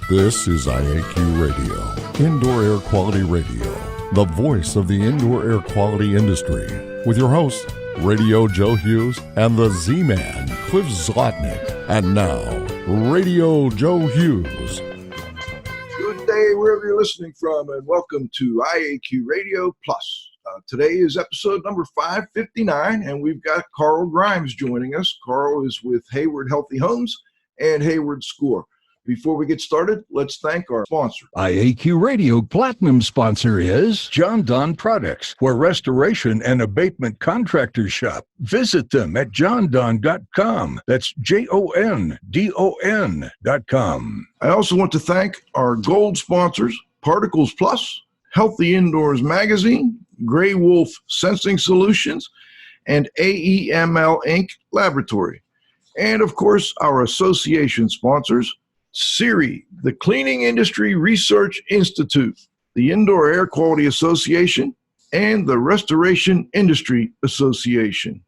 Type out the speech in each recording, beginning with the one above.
This is IAQ Radio, Indoor Air Quality Radio, the voice of the indoor air quality industry, with your hosts, Radio Joe Hughes and the Z-Man, Cliff Zlotnick. And now, Radio Joe Hughes. Good day wherever you're listening from, and welcome to IAQ Radio Plus. Today is episode number 559, and we've got Carl Gimes joining us. Carl is with Hayward Healthy Homes and Hayward Score. Before we get started, let's thank our sponsor. IAQ Radio Platinum sponsor is John Don Products, where restoration and abatement contractors shop. Visit them at jondon.com. That's JONDON.com. I also want to thank our gold sponsors, Particles Plus, Healthy Indoors Magazine, Gray Wolf Sensing Solutions, and AEML Inc. Laboratory. And of course, our association sponsors, CIEC, the Cleaning Industry Research Institute, the Indoor Air Quality Association, and the Restoration Industry Association.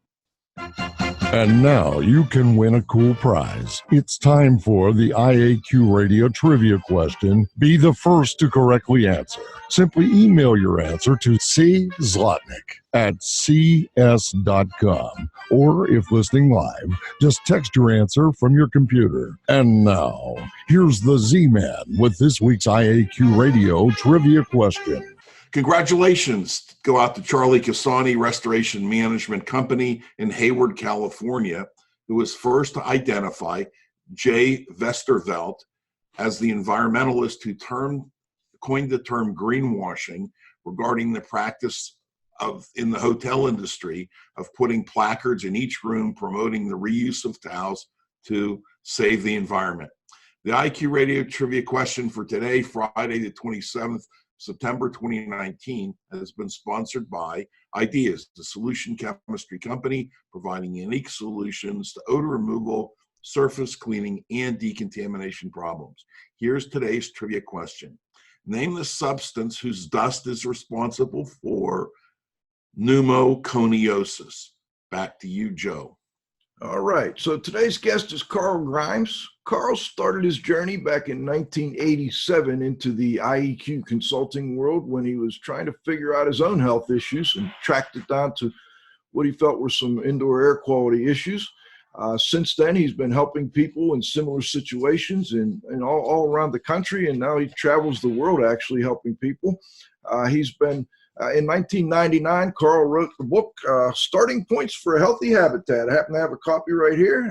And now you can win a cool prize. It's time for the IAQ Radio Trivia question. Be the first to correctly answer. Simply email your answer to czlotnick@cs.com. Or if listening live, just text your answer from your computer. And now, here's the Z-Man with this week's IAQ Radio Trivia question. Congratulations go out to Charlie Casani Restoration Management Company in Hayward, California, who was first to identify Jay Vestervelt as the environmentalist who coined the term greenwashing regarding the practice in the hotel industry of putting placards in each room promoting the reuse of towels to save the environment. The IQ Radio Trivia question for today, Friday the 27th, September 2019, has been sponsored by Ideas, the solution chemistry company providing unique solutions to odor removal, surface cleaning, and decontamination problems. Here's today's trivia question. Name the substance whose dust is responsible for pneumoconiosis. Back to you, Joe. All right, so today's guest is Carl Gimes. Carl started his journey back in 1987 into the IEQ consulting world when he was trying to figure out his own health issues and tracked it down to what he felt were some indoor air quality issues. Since then, he's been helping people in similar situations and all around the country, and now he travels the world actually helping people. In 1999, Carl wrote the book, Starting Points for a Healthy Habitat. I happen to have a copy right here.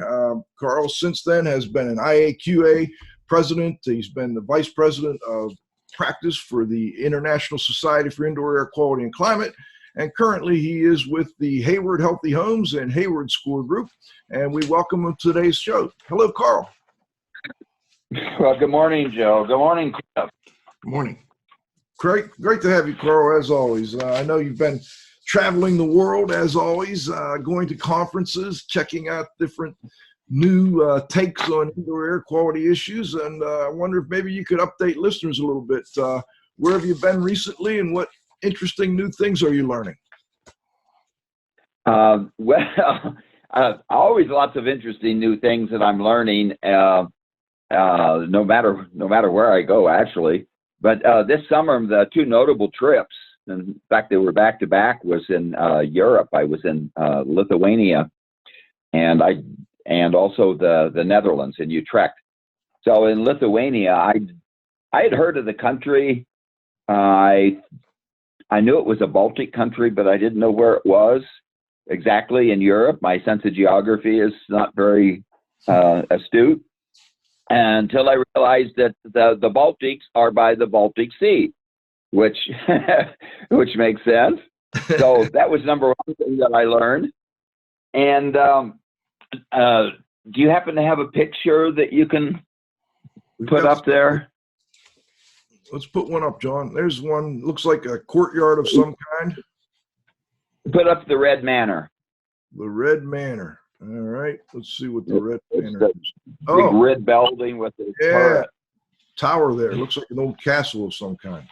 Carl, since then, has been an IAQA president. He's been the vice president of practice for the International Society for Indoor Air Quality and Climate. And currently, he is with the Hayward Healthy Homes and Hayward Score Group. And we welcome him to today's show. Hello, Carl. Well, good morning, Joe. Good morning, Cliff. Good morning. Great to have you, Carl, as always. I know you've been traveling the world, as always, going to conferences, checking out different new takes on indoor air quality issues. And I wonder if maybe you could update listeners a little bit. Where have you been recently, and what interesting new things are you learning? Always lots of interesting new things that I'm learning, no matter where I go, actually. But this summer, the two notable trips, in fact, they were back to back, was in Europe. I was in Lithuania, and also the Netherlands in Utrecht. So in Lithuania, I had heard of the country. I knew it was a Baltic country, but I didn't know where it was exactly in Europe. My sense of geography is not very astute. Until I realized that the Baltics are by the Baltic Sea, which makes sense. So that was number one thing that I learned. And do you happen to have a picture that you can put up there? Let's put one up, John. There's one, looks like a courtyard of some kind. Put up the Red Manor. The Red Manor. All right, let's see what the Red Manor is. Big red building with the tower there. Looks like an old castle of some kind.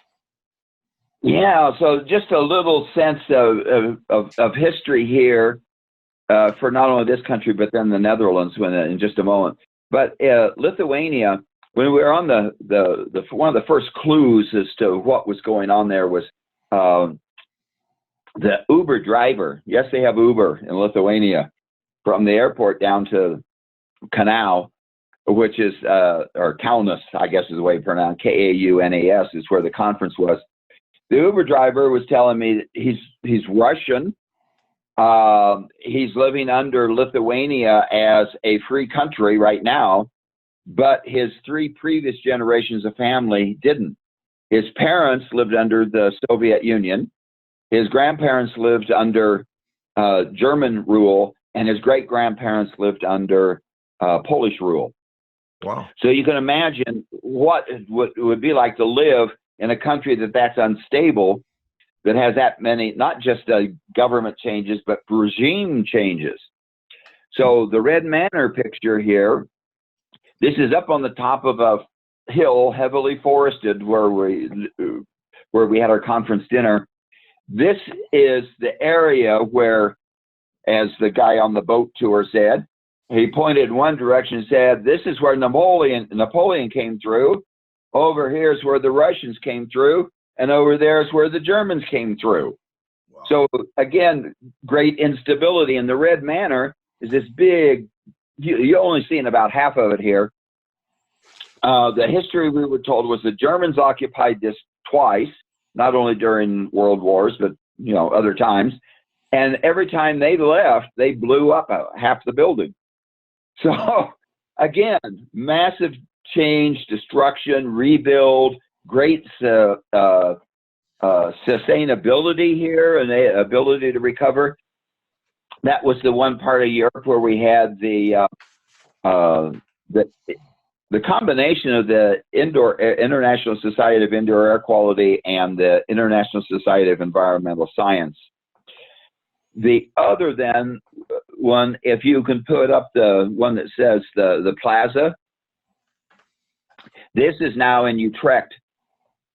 Yeah, so just a little sense of history here for not only this country, but then the Netherlands in just a moment. But Lithuania when we were on the one of the first clues as to what was going on there was the Uber driver. Yes, they have Uber in Lithuania from the airport down to Kanal, which is, or Kaunas, I guess is the way to pronounce, Kaunas is where the conference was. The Uber driver was telling me that he's Russian. He's living under Lithuania as a free country right now, but his 3 previous generations of family didn't. His parents lived under the Soviet Union. His grandparents lived under German rule, and his great-grandparents lived under Polish rule. Wow. So you can imagine what it would be like to live in a country that's unstable, that has that many, not just government changes, but regime changes. So the Red Manor picture here, this is up on the top of a hill, heavily forested, where we had our conference dinner. This is the area where, as the guy on the boat tour said, he pointed in one direction and said, this is where Napoleon came through. Over here is where the Russians came through. And over there is where the Germans came through. Wow. So again, great instability. And the Red Manor is this big, you're only seeing about half of it here. The history we were told was the Germans occupied this twice, not only during world wars, but other times. And every time they left, they blew up half the building. So again, massive change, destruction, rebuild, great sustainability here and the ability to recover. That was the one part of Europe where we had the combination of the International Society of Indoor Air Quality and the International Society of Environmental Science. The other than one, if you can put up the one that says the plaza, this is now in Utrecht,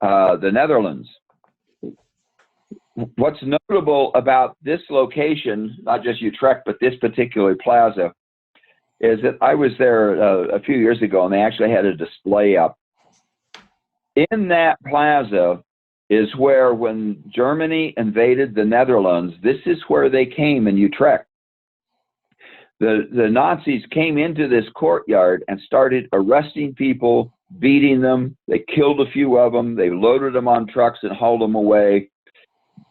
the Netherlands. What's notable about this location, not just Utrecht, but this particular plaza, is that I was there a few years ago, and they actually had a display up. In that plaza is where, when Germany invaded the Netherlands, this is where they came in Utrecht. The Nazis came into this courtyard and started arresting people, beating them. They killed a few of them. They loaded them on trucks and hauled them away.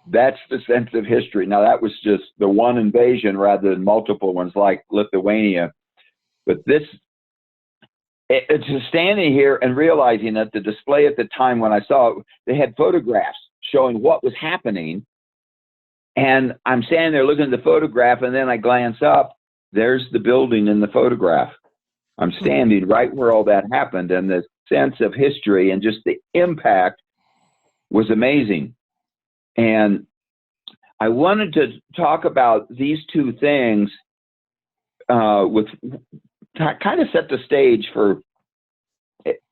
That's the sense of history. Now, that was just the one invasion rather than multiple ones like Lithuania. But this, it's just standing here and realizing that the display at the time when I saw it, they had photographs showing what was happening. And I'm standing there looking at the photograph, and then I glance up. There's the building in the photograph. I'm standing right where all that happened, and the sense of history and just the impact was amazing. And I wanted to talk about these two things with kind of set the stage for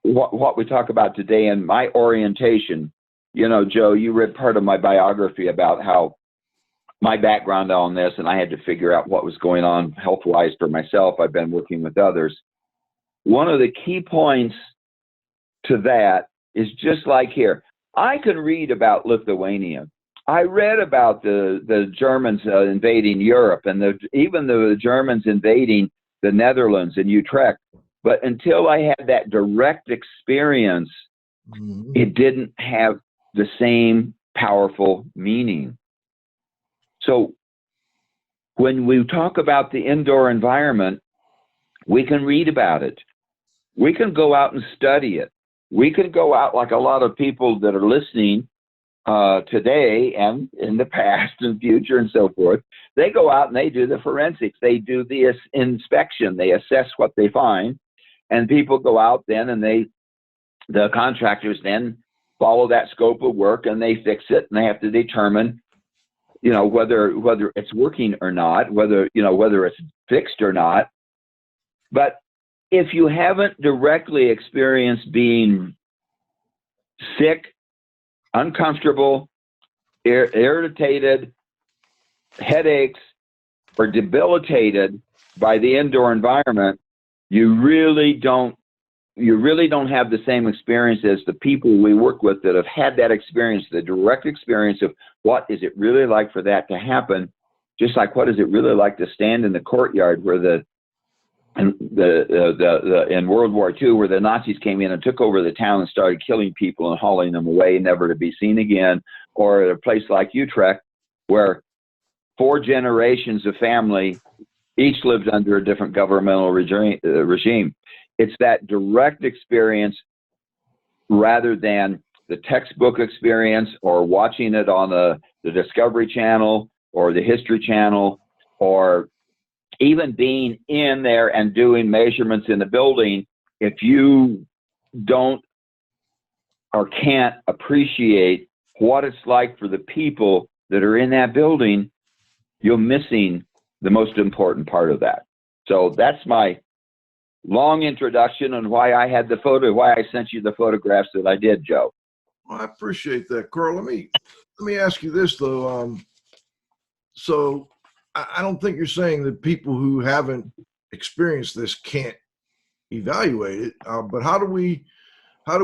what we talk about today and my orientation. Joe, you read part of my biography about how my background on this, and I had to figure out what was going on health-wise for myself. I've been working with others. One of the key points to that is just like here. I could read about Lithuania. I read about the Germans invading Europe and even the Germans invading the Netherlands and Utrecht. But until I had that direct experience, it didn't have the same powerful meaning. So when we talk about the indoor environment, we can read about it. We can go out and study it. We can go out, like a lot of people that are listening today and in the past and future and so forth. They go out and they do the forensics. They do the inspection. They assess what they find. And people go out then and the contractors then follow that scope of work and they fix it, and they have to determine, whether it's working or not, whether it's fixed or not. But if you haven't directly experienced being sick, uncomfortable, irritated, headaches, or debilitated by the indoor environment, you really don't you really don't have the same experience as the people we work with that have had that experience, the direct experience of what is it really like for that to happen. Just like what is it really like to stand in the courtyard where in World War II, where the Nazis came in and took over the town and started killing people and hauling them away, never to be seen again, or at a place like Utrecht, where 4 generations of family each lived under a different governmental regime. It's that direct experience rather than the textbook experience or watching it on the Discovery Channel or the History Channel, or even being in there and doing measurements in the building. If you don't or can't appreciate what it's like for the people that are in that building, you're missing the most important part of that. So that's my long introduction on why I had the photo, why I sent you the photographs that I did, Joe. Well, I appreciate that, Carl. Let me ask you this though. So I don't think you're saying that people who haven't experienced this can't evaluate it, but how do we, I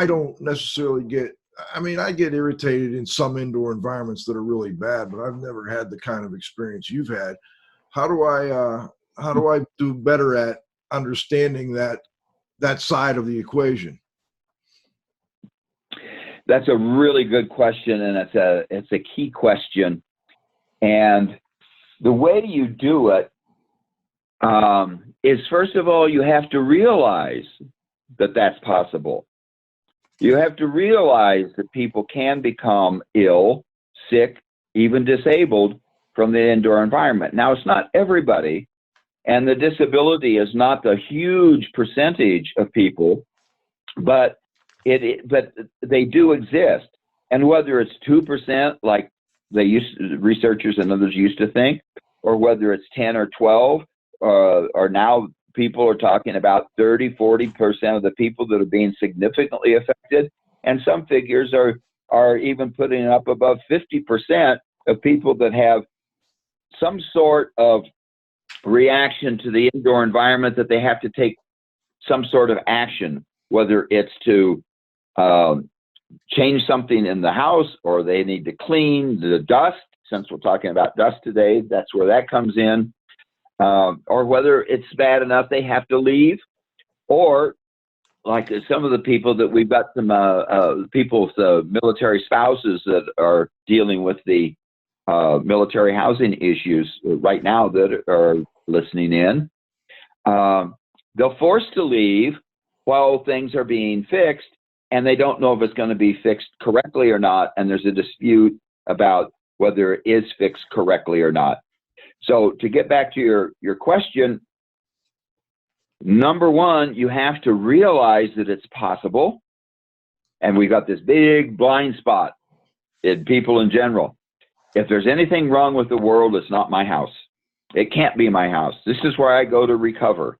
don't necessarily I get irritated in some indoor environments that are really bad, but I've never had the kind of experience you've had. How do I do better at understanding that side of the equation? That's a really good question, and it's a key question. And the way you do it is, first of all, you have to realize that that's possible. You have to realize that people can become ill, sick, even disabled from the indoor environment. Now, it's not everybody, and the disability is not the huge percentage of people, but they do exist. And whether it's 2%, like researchers and others used to think, or whether it's 10 or 12, or now people are talking about 30, 40% of the people that are being significantly affected. And some figures are even putting up above 50% of people that have some sort of reaction to the indoor environment that they have to take some sort of action, whether it's to change something in the house, or they need to clean the dust. Since we're talking about dust today, that's where that comes in. Or whether it's bad enough they have to leave, or like some of the people that we've got some people with military spouses that are dealing with the military housing issues right now that are listening in. They're forced to leave while things are being fixed, and they don't know if it's going to be fixed correctly or not, and there's a dispute about whether it is fixed correctly or not. So to get back to your question, number one, you have to realize that it's possible. And we got this big blind spot in people in general. If there's anything wrong with the world, it's not my house. It can't be my house. This is where I go to recover.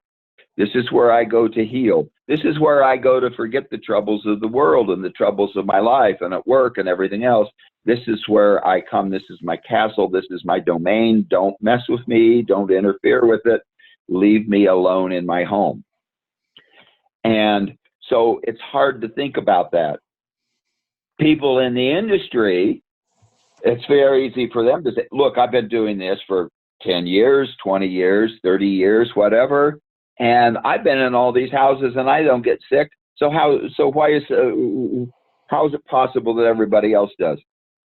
This is where I go to heal. This is where I go to forget the troubles of the world and the troubles of my life and at work and everything else. This is where I come. This is my castle. This is my domain. Don't mess with me. Don't interfere with it. Leave me alone in my home. And so it's hard to think about that. People in the industry, it's very easy for them to say, look, I've been doing this for 10 years, 20 years, 30 years, whatever. And I've been in all these houses and I don't get sick. So how is it possible that everybody else does?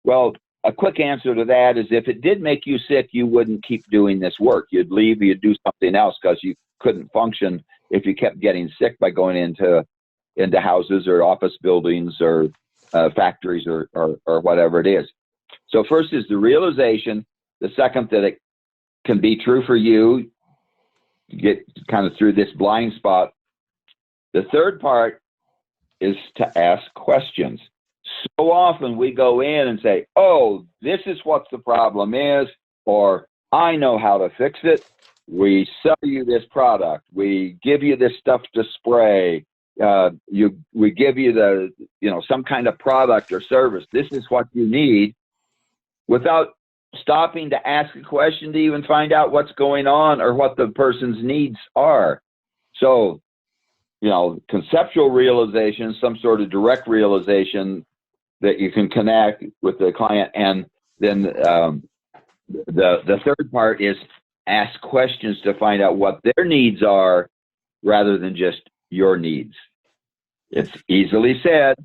Well, a quick answer to that is, if it did make you sick, you wouldn't keep doing this work. You'd leave, you'd do something else, because you couldn't function if you kept getting sick by going into houses or office buildings or factories or whatever it is. So first is the realization. The second, that it can be true for you. You get kind of through this blind spot. The third part is to ask questions. So often we go in and say, oh, this is what the problem is, or I know how to fix it. We sell you this product. We give you this stuff to spray. We give you some kind of product or service. This is what you need, without stopping to ask a question to even find out what's going on or what the person's needs are. So, conceptual realization, some sort of direct realization that you can connect with the client. And then the third part is ask questions to find out what their needs are rather than just your needs. It's easily said,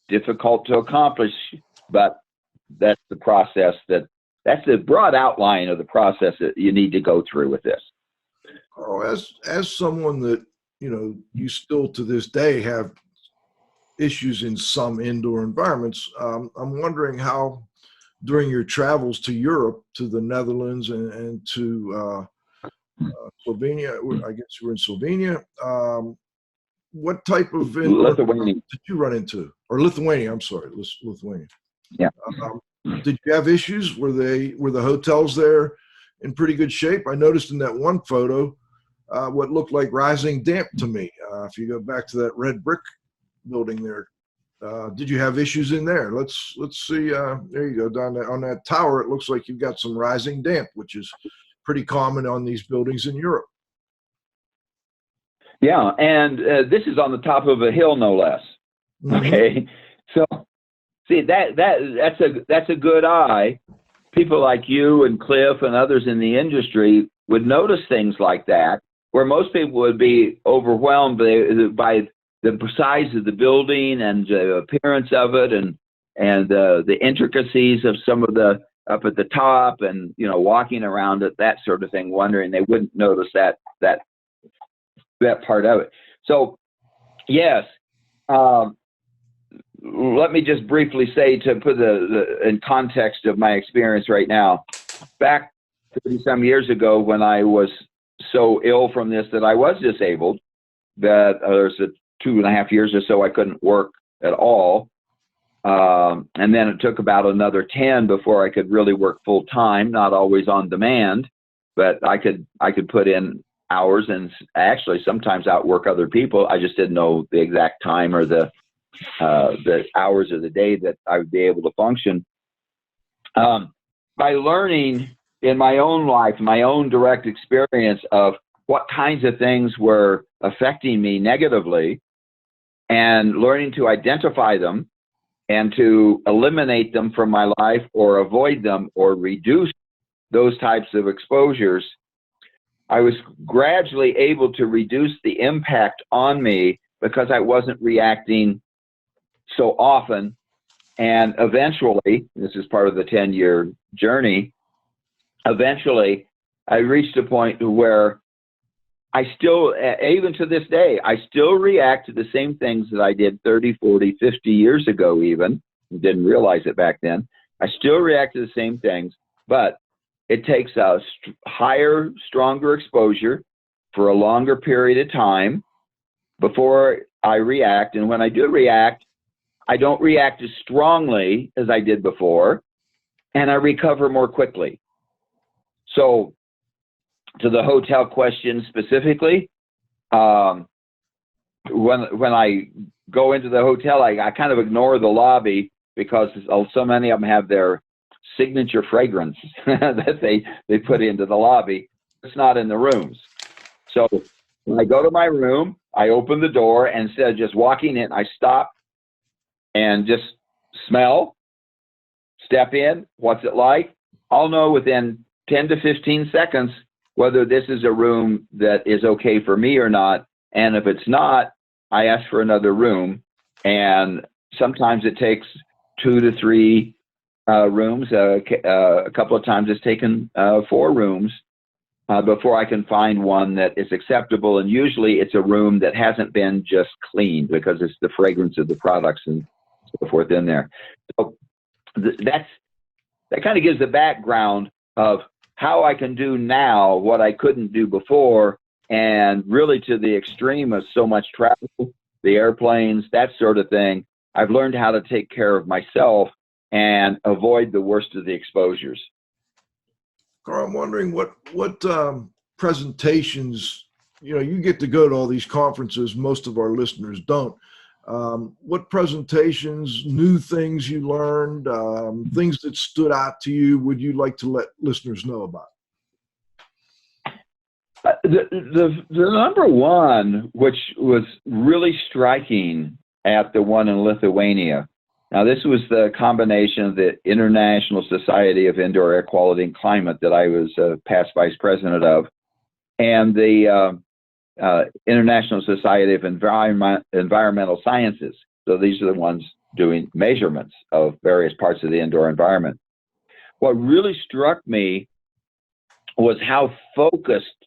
difficult to accomplish, but that's the process that's the broad outline of the process that you need to go through with this. Carl, as someone that, you still to this day have issues in some indoor environments, I'm wondering how during your travels to Europe, to the Netherlands and to Slovenia, I guess you were in Slovenia, what type of Lithuania did you run into? Or Lithuania, I'm sorry, Lithuania. Yeah. Did you have issues? Were the hotels there in pretty good shape? I noticed in that one photo what looked like rising damp to me. If you go back to that red brick building there, did you have issues in there? Let's see. There you go, down there on that tower. It looks like you've got some rising damp, which is pretty common on these buildings in Europe. Yeah, and this is on the top of a hill, no less. Okay, so see that's a good eye. People like you and Cliff and others in the industry would notice things like that, where most people would be overwhelmed by the size of the building and the appearance of it, and the intricacies of some of the up at the top, and walking around it, that sort of thing, wondering they wouldn't notice that part of it. So yes, let me just briefly say, to put in context of my experience right now, back 30 some years ago, when I was so ill from this that I was disabled, that there's 2.5 years or so I couldn't work at all. And then it took about another 10 before I could really work full time, not always on demand, but I could put in hours and actually sometimes outwork other people. I just didn't know the exact time or the hours of the day that I would be able to function. By learning in my own life, my own direct experience of what kinds of things were affecting me negatively, and learning to identify them and to eliminate them from my life or avoid them or reduce those types of exposures, I was gradually able to reduce the impact on me because I wasn't reacting so often. And eventually, this is part of the 10-year journey, eventually I reached a point where I still, even to this day, I still react to the same things that I did 30, 40, 50 years ago even. Didn't realize it back then. I still react to the same things, but it takes a higher, stronger exposure for a longer period of time before I react. And when I do react, I don't react as strongly as I did before, and I recover more quickly. So to the hotel question specifically, when I go into the hotel, I kind of ignore the lobby because so many of them have their signature fragrance that they put into the lobby. It's not in the rooms. So when I go to my room, I open the door, and instead of just walking in, I stop and just smell, step in, what's it like? I'll know within 10 to 15 seconds whether this is a room that is okay for me or not. And if it's not, I ask for another room. And sometimes it takes 2 to 3 rooms. A couple of times it's taken 4 rooms before I can find one that is acceptable. And usually it's a room that hasn't been just cleaned because it's the fragrance of the products and so forth in there. So that kind of gives the background of how I can do now what I couldn't do before, and really to the extreme of so much travel, the airplanes, that sort of thing. I've learned how to take care of myself and avoid the worst of the exposures. Carl, I'm wondering what presentations, you get to go to all these conferences, most of our listeners don't. What presentations, new things you learned, things that stood out to you, would you like to let listeners know about? The number one, which was really striking at the one in Lithuania. Now, this was the combination of the International Society of Indoor Air Quality and Climate that I was past vice president of, and the International Society of Environmental Sciences. So these are the ones doing measurements of various parts of the indoor environment. What really struck me was how focused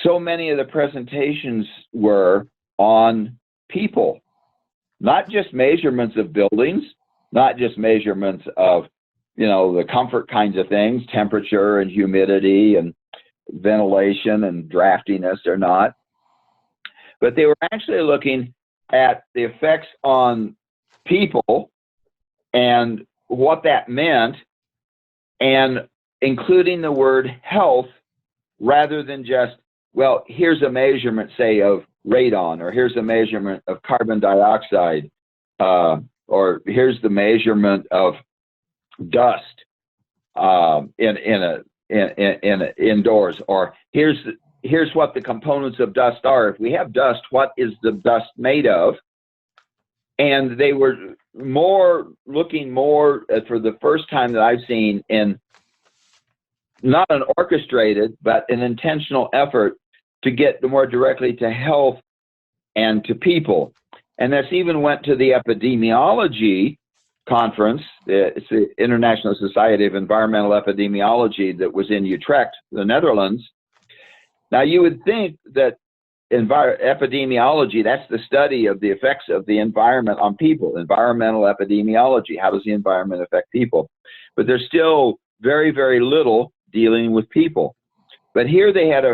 so many of the presentations were on people, not just measurements of buildings, not just measurements of, the comfort kinds of things, temperature and humidity and ventilation and draftiness or not, but they were actually looking at the effects on people and what that meant, and including the word health rather than just, well, here's a measurement, say, of radon, or here's a measurement of carbon dioxide, or here's the measurement of dust indoors, or here's what the components of dust are. If we have dust, what is the dust made of? And they were looking more for the first time that I've seen in not an orchestrated, but an intentional effort to get more directly to health and to people. And this even went to the epidemiology conference. It's the International Society of Environmental Epidemiology that was in Utrecht, the Netherlands. Now, you would think that epidemiology, that's the study of the effects of the environment on people. Environmental epidemiology, how does the environment affect people? But there's still very, very little dealing with people. But here they had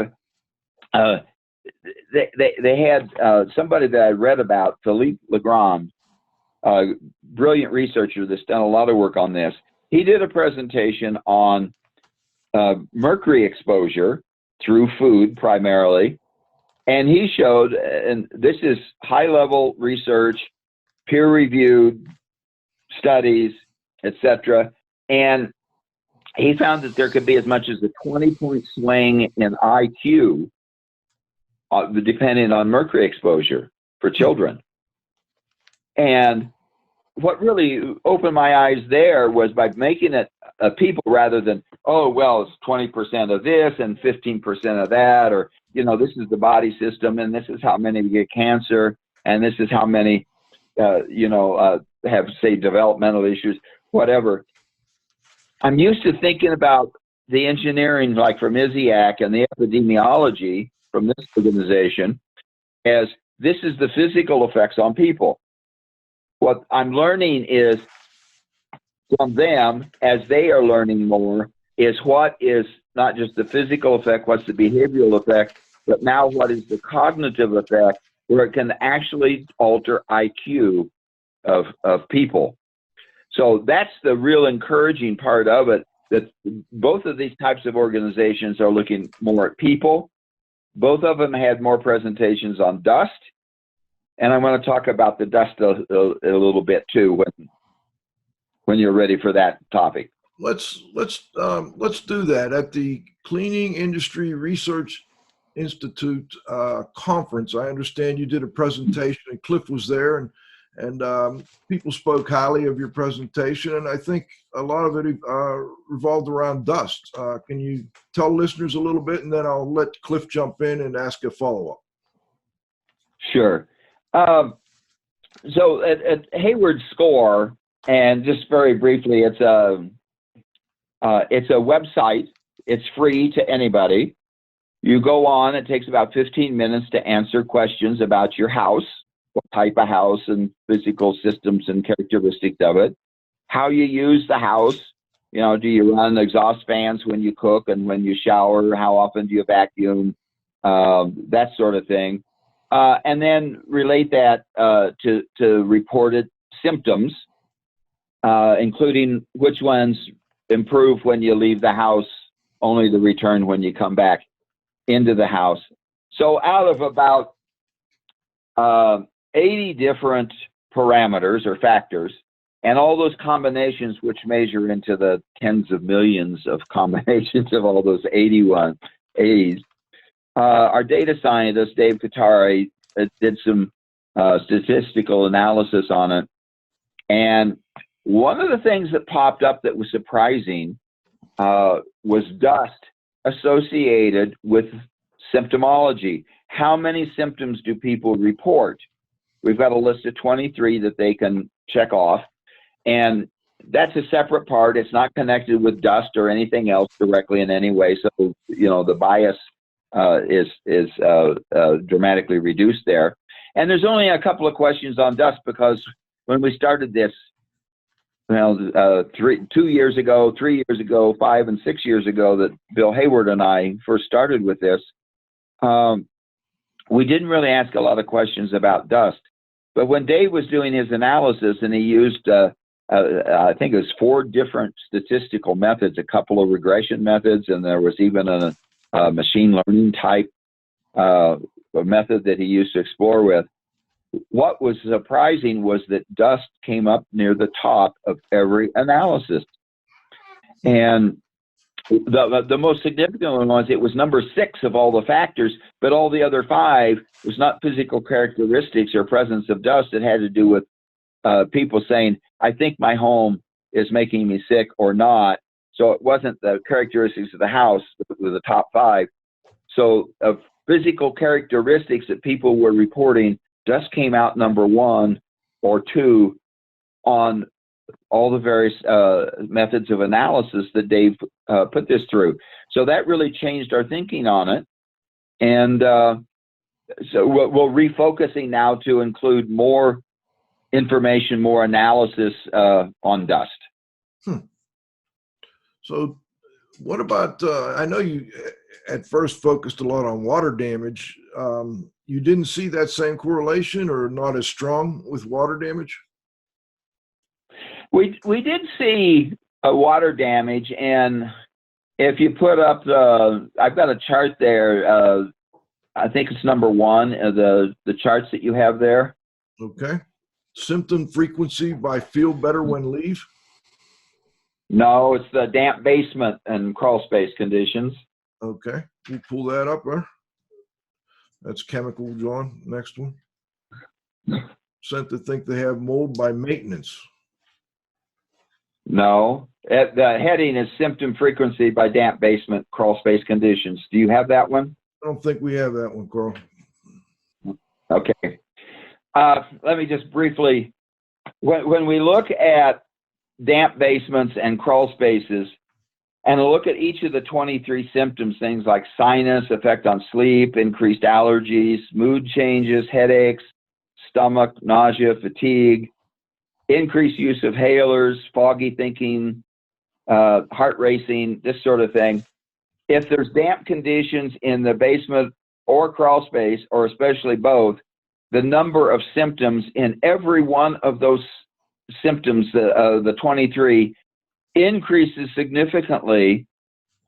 they had somebody that I read about, Philippe Legrand, a brilliant researcher that's done a lot of work on this. He did a presentation on mercury exposure through food primarily, and he showed, and this is high-level research, peer-reviewed studies, etc., and he found that there could be as much as a 20-point swing in IQ depending on mercury exposure for children. And what really opened my eyes there was by making it people rather than, oh, well, it's 20% of this and 15% of that, or, this is the body system and this is how many get cancer and this is how many, have, say, developmental issues, whatever. I'm used to thinking about the engineering, like from ISIAC, and the epidemiology from this organization as this is the physical effects on people. What I'm learning is from them, as they are learning more, is what is not just the physical effect, what's the behavioral effect, but now what is the cognitive effect, where it can actually alter IQ of people. So that's the real encouraging part of it, that both of these types of organizations are looking more at people. Both of them had more presentations on dust. And I want to talk about the dust a little bit too when you're ready for that topic. Let's do that. At the Cleaning Industry Research Institute conference, I understand you did a presentation, and Cliff was there, and people spoke highly of your presentation, and I think a lot of it revolved around dust. Can you tell listeners a little bit, and then I'll let Cliff jump in and ask a follow-up. Sure. So at Hayward Score, and just very briefly, it's a website. It's free to anybody. You go on, it takes about 15 minutes to answer questions about your house, what type of house and physical systems and characteristics of it, how you use the house. Do you run exhaust fans when you cook and when you shower? How often do you vacuum? That sort of thing. And then relate that to reported symptoms, including which ones improve when you leave the house, only to return when you come back into the house. So out of about 80 different parameters or factors, and all those combinations which measure into the tens of millions of combinations of all those 81 A's, our data scientist, Dave Katari, did some statistical analysis on it. And one of the things that popped up that was surprising was dust associated with symptomology. How many symptoms do people report? We've got a list of 23 that they can check off. And that's a separate part. It's not connected with dust or anything else directly in any way. So, the bias is dramatically reduced there. And there's only a couple of questions on dust because when we started this, 2 years ago, 3 years ago, 5 and 6 years ago that Bill Hayward and I first started with this, we didn't really ask a lot of questions about dust. But when Dave was doing his analysis and he used, I think it was 4 different statistical methods, a couple of regression methods, and there was even a machine learning type method that he used to explore with. What was surprising was that dust came up near the top of every analysis. And the most significant one was it was number 6 of all the factors, but all the other 5 was not physical characteristics or presence of dust. It had to do with people saying, I think my home is making me sick or not. So it wasn't the characteristics of the house that were the top 5. So of physical characteristics that people were reporting, dust came out number 1 or 2 on all the various methods of analysis that Dave put this through. So that really changed our thinking on it. And so we're refocusing now to include more information, more analysis on dust. So what about, I know you at first focused a lot on water damage. You didn't see that same correlation or not as strong with water damage? We did see water damage, and if you put up I've got a chart there. I think it's number 1 of the charts that you have there. Okay. Symptom frequency by feel better when leave? No, it's the damp basement and crawl space conditions. Okay. We'll pull that up there. That's chemical, John. Next one. Sent to think they have mold by maintenance. No, the heading is symptom frequency by damp basement, crawl space conditions. Do you have that one? I don't think we have that one, Carl. Okay. Let me just briefly, when we look at damp basements and crawl spaces, and look at each of the 23 symptoms, things like sinus, effect on sleep, increased allergies, mood changes, headaches, stomach, nausea, fatigue, increased use of hailers, foggy thinking, heart racing, this sort of thing. If there's damp conditions in the basement or crawl space, or especially both, the number of symptoms in every one of those symptoms, the 23, increases significantly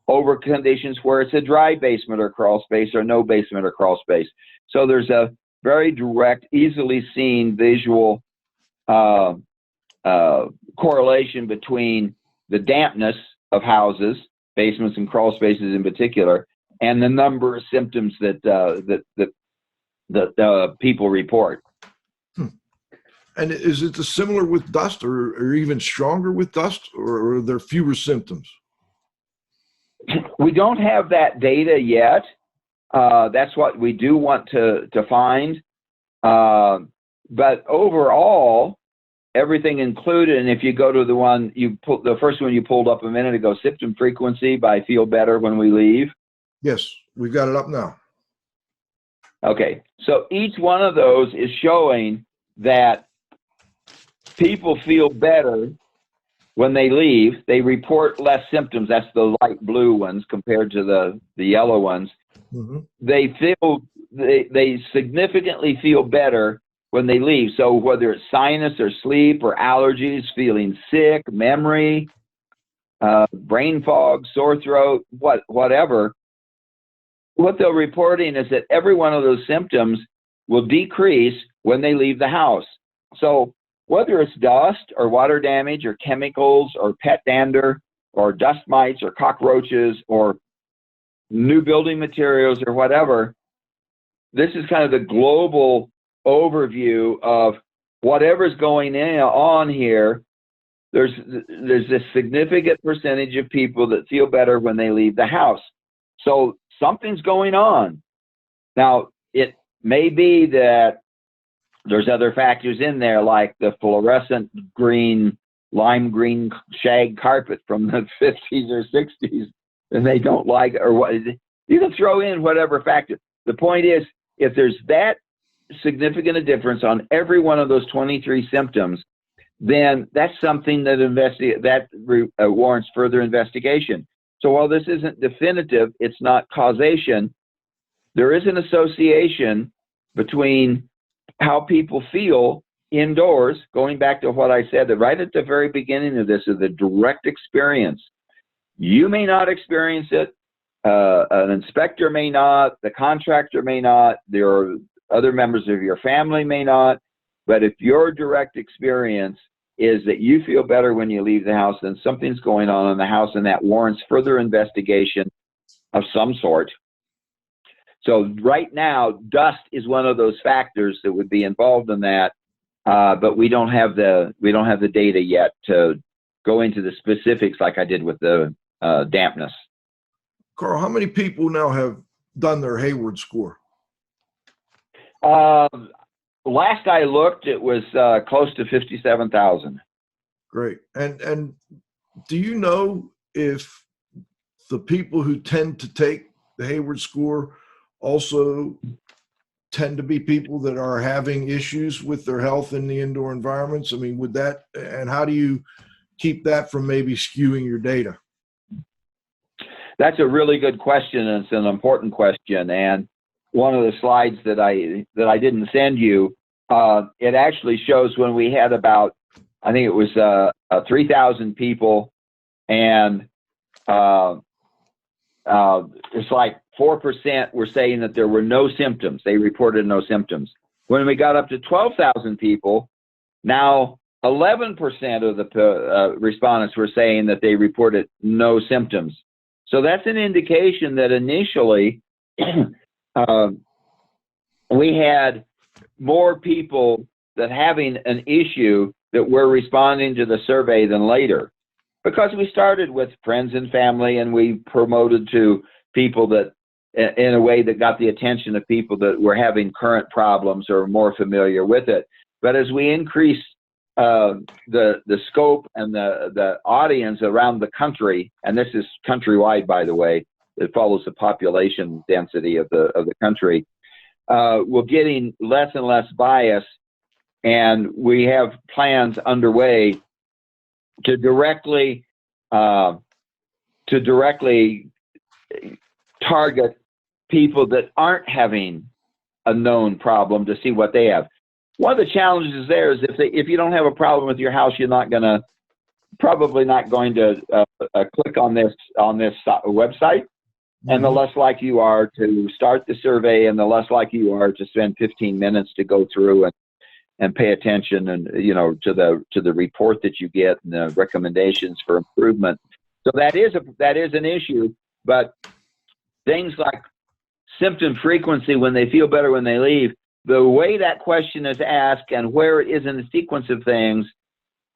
over conditions where it's a dry basement or crawl space or no basement or crawl space. So there's a very direct, easily seen visual correlation between the dampness of houses, basements and crawl spaces in particular, and the number of symptoms that people report. And is it similar with dust, or even stronger with dust, or are there fewer symptoms? We don't have that data yet. That's what we do want to find. But overall, everything included, and if you go to the first one you pulled up a minute ago, symptom frequency by feel better when we leave. Yes, we've got it up now. Okay, so each one of those is showing that people feel better when they leave. They report less symptoms. That's the light blue ones compared to the yellow ones. Mm-hmm. They significantly feel better when they leave. So whether it's sinus or sleep or allergies, feeling sick, memory, brain fog, sore throat, whatever, what they're reporting is that every one of those symptoms will decrease when they leave the house. So whether it's dust or water damage or chemicals or pet dander or dust mites or cockroaches or new building materials or whatever, this is kind of the global overview of whatever's going on here. There's a significant percentage of people that feel better when they leave the house. So something's going on. Now, it may be that there's other factors in there, like the fluorescent green, lime green shag carpet from the 50s or 60s, and they don't like it, or what. You can throw in whatever factor. The point is, if there's that significant a difference on every one of those 23 symptoms, then that's something that warrants further investigation. So while this isn't definitive, it's not causation, there is an association between how people feel indoors, going back to what I said that right at the very beginning of this, is the direct experience. You may not experience it, an inspector may not, the contractor may not, there are other members of your family may not, but if your direct experience is that you feel better when you leave the house, then something's going on in the house, and that warrants further investigation of some sort. So right now, dust is one of those factors that would be involved in that, but we don't have the data yet to go into the specifics like I did with the dampness. Carl, how many people now have done their Hayward score? Last I looked, it was close to 57,000. Great. And do you know if the people who tend to take the Hayward score also tend to be people that are having issues with their health in the indoor environments? I mean, would that, and how do you keep that from maybe skewing your data? That's a really good question, and it's an important question. And one of the slides that I didn't send you, it actually shows when we had about, I think it was 3,000 people, and it's like 4% were saying that there were no symptoms. They reported no symptoms. When we got up to 12,000 people, now 11% of the respondents were saying that they reported no symptoms. So that's an indication that initially we had more people that having an issue that were responding to the survey than later, because we started with friends and family, and we promoted to people that in a way that got the attention of people that were having current problems or more familiar with it. But as we increased the scope and the audience around the country, and this is countrywide, by the way, it follows the population density of the country, we're getting less and less bias, and we have plans underway to directly target people that aren't having a known problem to see what they have. One of the challenges there is if you don't have a problem with your house, you're probably not going to click on this website, and the less likely you are to start the survey, and the less likely you are to spend 15 minutes to go through and pay attention and to the report that you get and the recommendations for improvement. So that is an issue, but things like symptom frequency when they feel better when they leave, the way that question is asked and where it is in the sequence of things,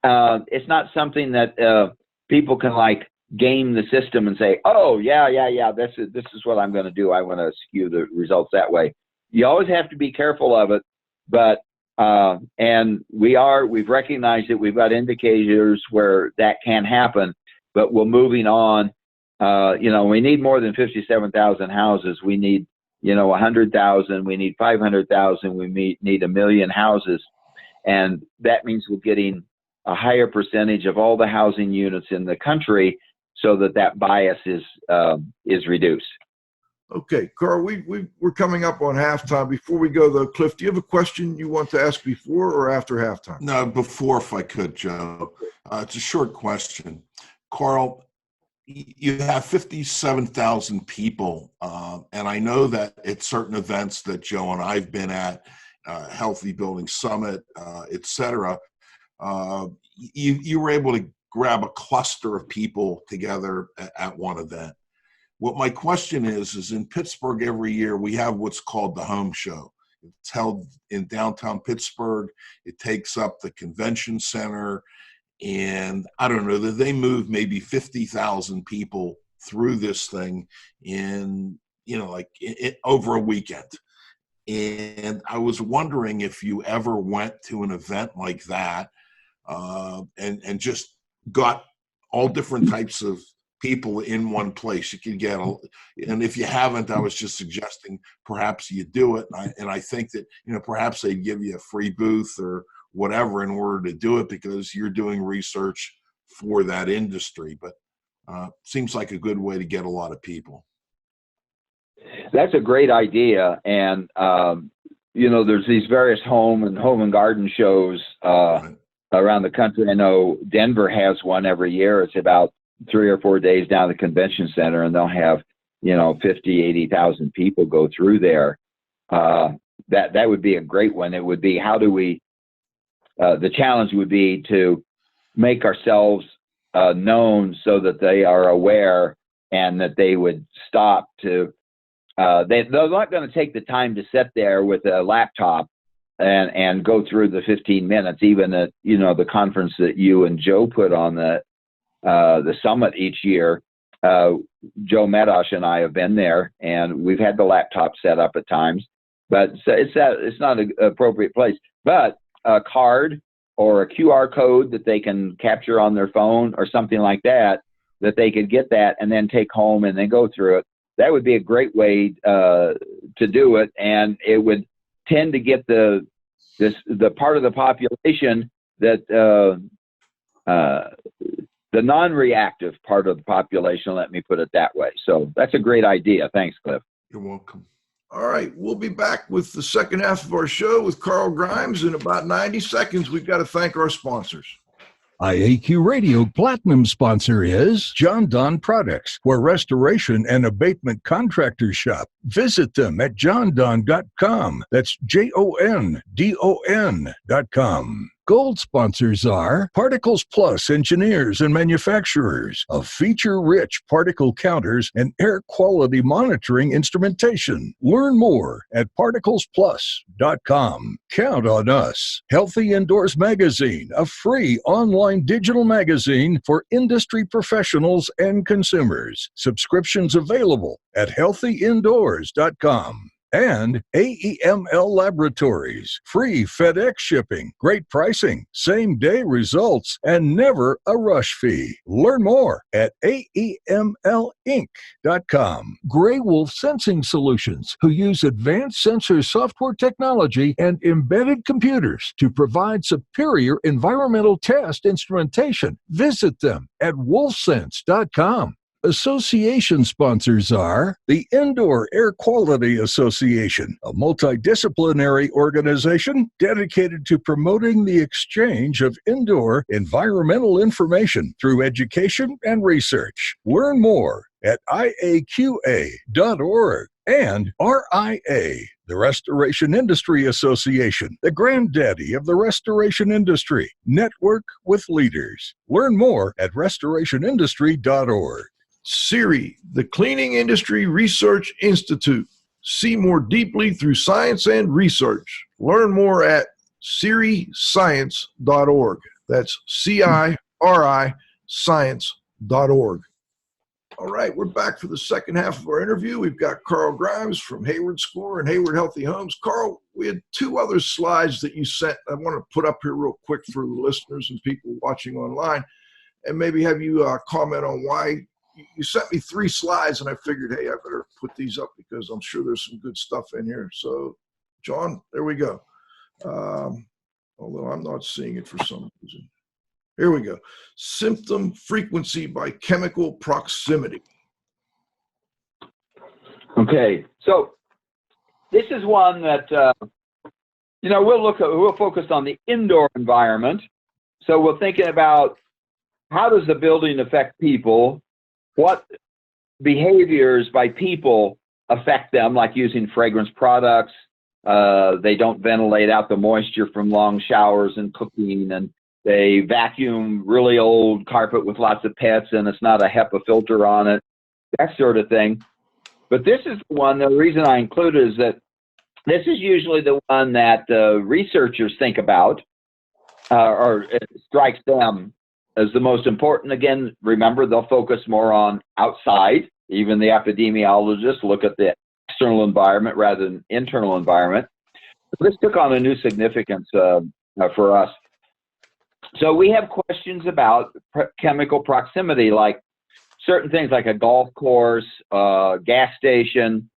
it's not something that people can like game the system and say, oh yeah, this is what I'm going to do. I want to skew the results that way. You always have to be careful of it, but and we've recognized that we've got indicators where that can happen, but we're moving on. We need more than 57,000 houses. We need 100,000. We need 500,000. We need 1 million houses, and that means we're getting a higher percentage of all the housing units in the country, so that bias is reduced. Okay, Carl, we're coming up on halftime. Before we go, though, Cliff, do you have a question you want to ask before or after halftime? No, before, if I could, Joe. It's a short question. Carl, you have 57,000 people, and I know that at certain events that Joe and I've been at, Healthy Building Summit, et cetera, you were able to grab a cluster of people together at one event. what my question is in Pittsburgh every year, we have what's called the Home Show. It's held in downtown Pittsburgh. It takes up the convention center. And I don't know, that they move maybe 50,000 people through this thing in, over a weekend. And I was wondering if you ever went to an event like that and just got all different types of people in one place. You could get, and if you haven't, I was just suggesting perhaps you do it. And I think that, perhaps they'd give you a free booth or whatever in order to do it because you're doing research for that industry. But seems like a good way to get a lot of people. That's a great idea. And, there's these various home and garden shows Right. around the country. I know Denver has one every year. It's about 3 or 4 days down at the convention center, and they'll have, 50, 80,000 people go through there. That would be a great one. It would be, how do we, the challenge would be to make ourselves known so that they are aware and that they would stop to, they're not going to take the time to sit there with a laptop and go through the 15 minutes, even at, the conference that you and Joe put on the summit each year. Joe Medosh and I have been there, and we've had the laptop set up at times, but it's not an appropriate place. But a card or a QR code that they can capture on their phone or something like that, that they could get that and then take home and then go through it. That would be a great way to do it, and it would tend to get the part of the population that the non-reactive part of the population, let me put it that way. So that's a great idea. Thanks, Cliff. You're welcome. All right, we'll be back with the second half of our show with Carl Gimes in about 90 seconds. We've got to thank our sponsors. IAQradio Platinum sponsor is John Don Products, where restoration and abatement contractors shop. Visit them at jondon.com. That's JONDON.com. Gold sponsors are Particles Plus Engineers and Manufacturers of feature-rich particle counters and air quality monitoring instrumentation. Learn more at particlesplus.com. Count on us. Healthy Indoors Magazine, a free online digital magazine for industry professionals and consumers. Subscriptions available at healthyindoors.com. And AEML Laboratories, free FedEx shipping, great pricing, same-day results, and never a rush fee. Learn more at AEMLinc.com. Gray Wolf Sensing Solutions, who use advanced sensor software technology and embedded computers to provide superior environmental test instrumentation. Visit them at wolfsense.com. Association sponsors are the Indoor Air Quality Association, a multidisciplinary organization dedicated to promoting the exchange of indoor environmental information through education and research. Learn more at IAQA.org. And RIA, the Restoration Industry Association, the granddaddy of the restoration industry. Network with leaders. Learn more at restorationindustry.org. CIEC, the Cleaning Industry Research Institute. See more deeply through science and research. Learn more at CIERIScience.org. That's CIRI science.org. All right, we're back for the second half of our interview. We've got Carl Gimes from Hayward Score and Hayward Healthy Homes. Carl, we had 2 other slides that you sent. I want to put up here real quick for the listeners and people watching online, and maybe have you comment on why you sent me 3 slides, and I figured, hey, I better put these up because I'm sure there's some good stuff in here. So, John, there we go. Although I'm not seeing it for some reason. Here we go. Symptom frequency by chemical proximity. Okay, so this is one that we'll focus on the indoor environment. So we're thinking about, how does the building affect people? What behaviors by people affect them, like using fragrance products? They don't ventilate out the moisture from long showers and cooking, and they vacuum really old carpet with lots of pets, and it's not a HEPA filter on it. that sort of thing. But this is the one, the reason I include it is that this is usually the one that researchers think about, or it strikes them as the most important. Again, remember, they'll focus more on outside. Even the epidemiologists look at the external environment rather than internal environment. This took on a new significance for us. So we have questions about chemical proximity, like certain things like a golf course, gas station,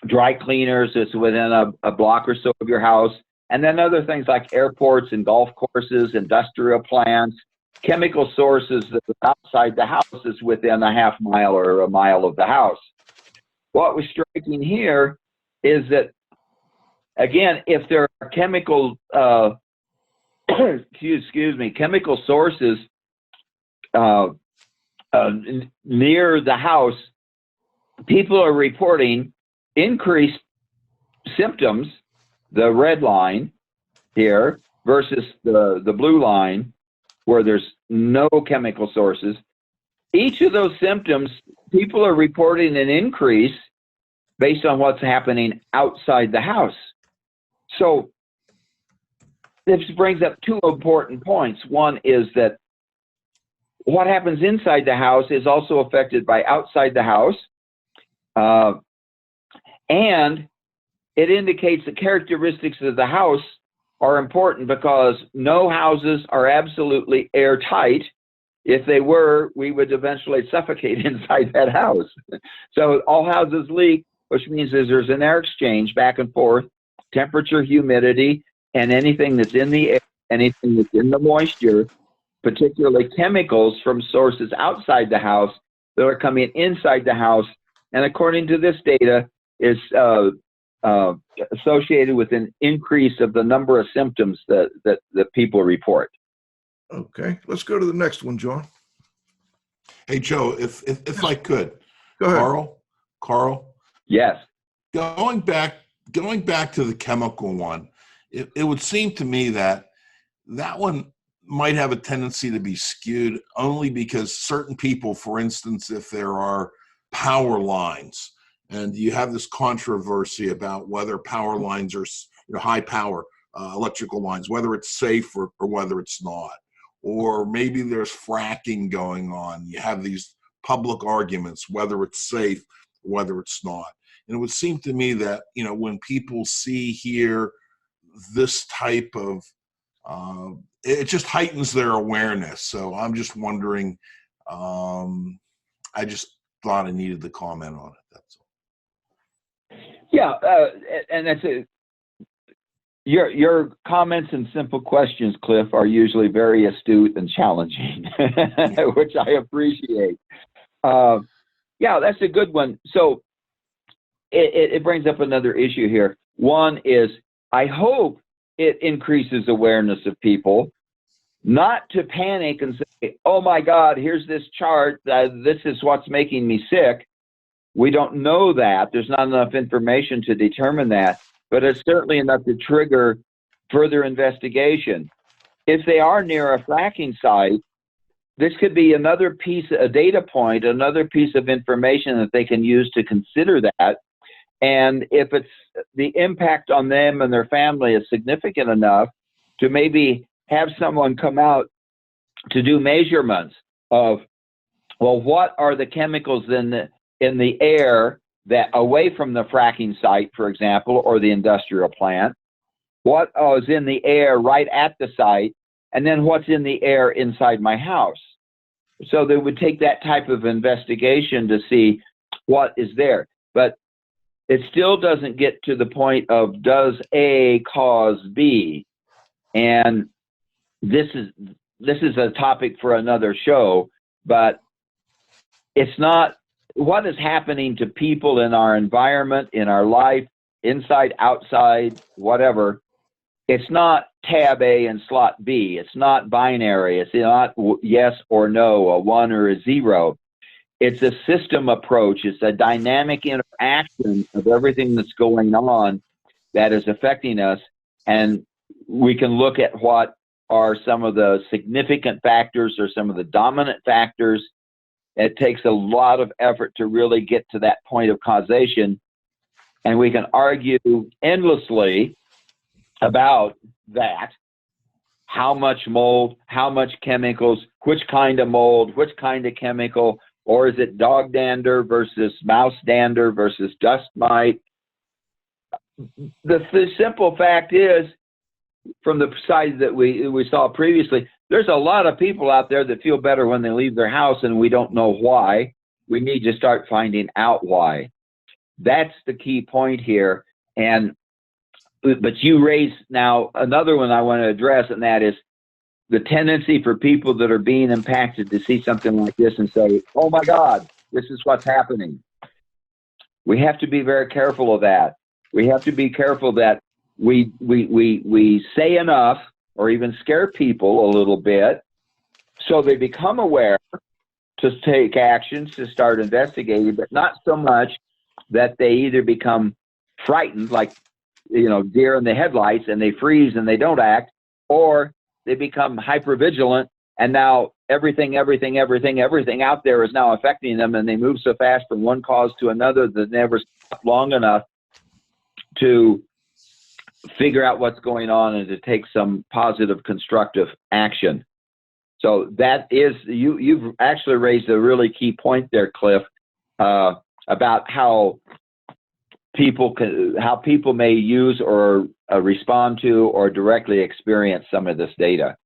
dry cleaners that's within a block or so of your house, and then other things like airports and golf courses, industrial plants, chemical sources that are outside the house is within a half mile or a mile of the house. What was striking here is that, again, if there are chemical, chemical sources near the house, people are reporting increased symptoms, the red line here versus the blue line where there's no chemical sources. Each of those symptoms, people are reporting an increase based on what's happening outside the house. So this brings up two important points. One is that what happens inside the house is also affected by outside the house. And it indicates the characteristics of the house are important because no houses are absolutely airtight. If they were, we would eventually suffocate inside that house. So all houses leak, which means there's an air exchange back and forth, temperature, humidity, and anything that's in the air, anything that's in the moisture, particularly chemicals from sources outside the house that are coming inside the house. And according to this data, is associated with an increase of the number of symptoms that people report. Okay, let's go to the next one, John. Hey, Joe, if I could, Go ahead. Carl. Yes. Going back to the chemical one, it would seem to me that one might have a tendency to be skewed only because certain people, for instance, if there are power lines, and you have this controversy about whether power lines are high power electrical lines, whether it's safe or whether it's not, or maybe there's fracking going on. You have these public arguments, whether it's safe, whether it's not. And it would seem to me that, when people hear this type of, it just heightens their awareness. So I'm just wondering, I just thought I needed to comment on it. That's all. Yeah, and that's it. Your comments and simple questions, Cliff, are usually very astute and challenging, which I appreciate. Yeah, that's a good one. So it brings up another issue here. One is, I hope it increases awareness of people, not to panic and say, oh my God, here's this chart, this is what's making me sick. We don't know that. There's not enough information to determine that, but it's certainly enough to trigger further investigation. If they are near a fracking site, this could be another piece, a data point, another piece of information that they can use to consider that. And if it's the impact on them and their family is significant enough to maybe have someone come out to do measurements of, well, what are the chemicals in the air that away from the fracking site, for example, or the industrial plant, what is in the air right at the site, and then what's in the air inside my house. So they would take that type of investigation to see what is there. But it still doesn't get to the point of, does A cause B? And this is a topic for another show, but it's not what is happening to people in our environment, in our life, inside, outside, whatever. It's not tab A and slot B. It's not binary. It's not yes or no, a 1 or a 0. It's a system approach. It's a dynamic interaction of everything that's going on that is affecting us. And we can look at what are some of the significant factors or some of the dominant factors It takes a lot of effort to really get to that point of causation. And we can argue endlessly about that. How much mold, how much chemicals, which kind of mold, which kind of chemical, or is it dog dander versus mouse dander versus dust mite? The simple fact is, from the side that we saw previously, there's a lot of people out there that feel better when they leave their house, and we don't know why. We need to start finding out why. That's the key point here. But you raise now another one I want to address, and that is the tendency for people that are being impacted to see something like this and say, oh my God, this is what's happening. We have to be very careful of that. We have to be careful that we say enough or even scare people a little bit so they become aware to take actions, to start investigating, but not so much that they either become frightened, like, deer in the headlights, and they freeze and they don't act, or they become hypervigilant, and now everything out there is now affecting them, and they move so fast from one cause to another that they never stop long enough to figure out what's going on and to take some positive, constructive action. So that is, you've actually raised a really key point there, Cliff, about how people may use or respond to or directly experience some of this data.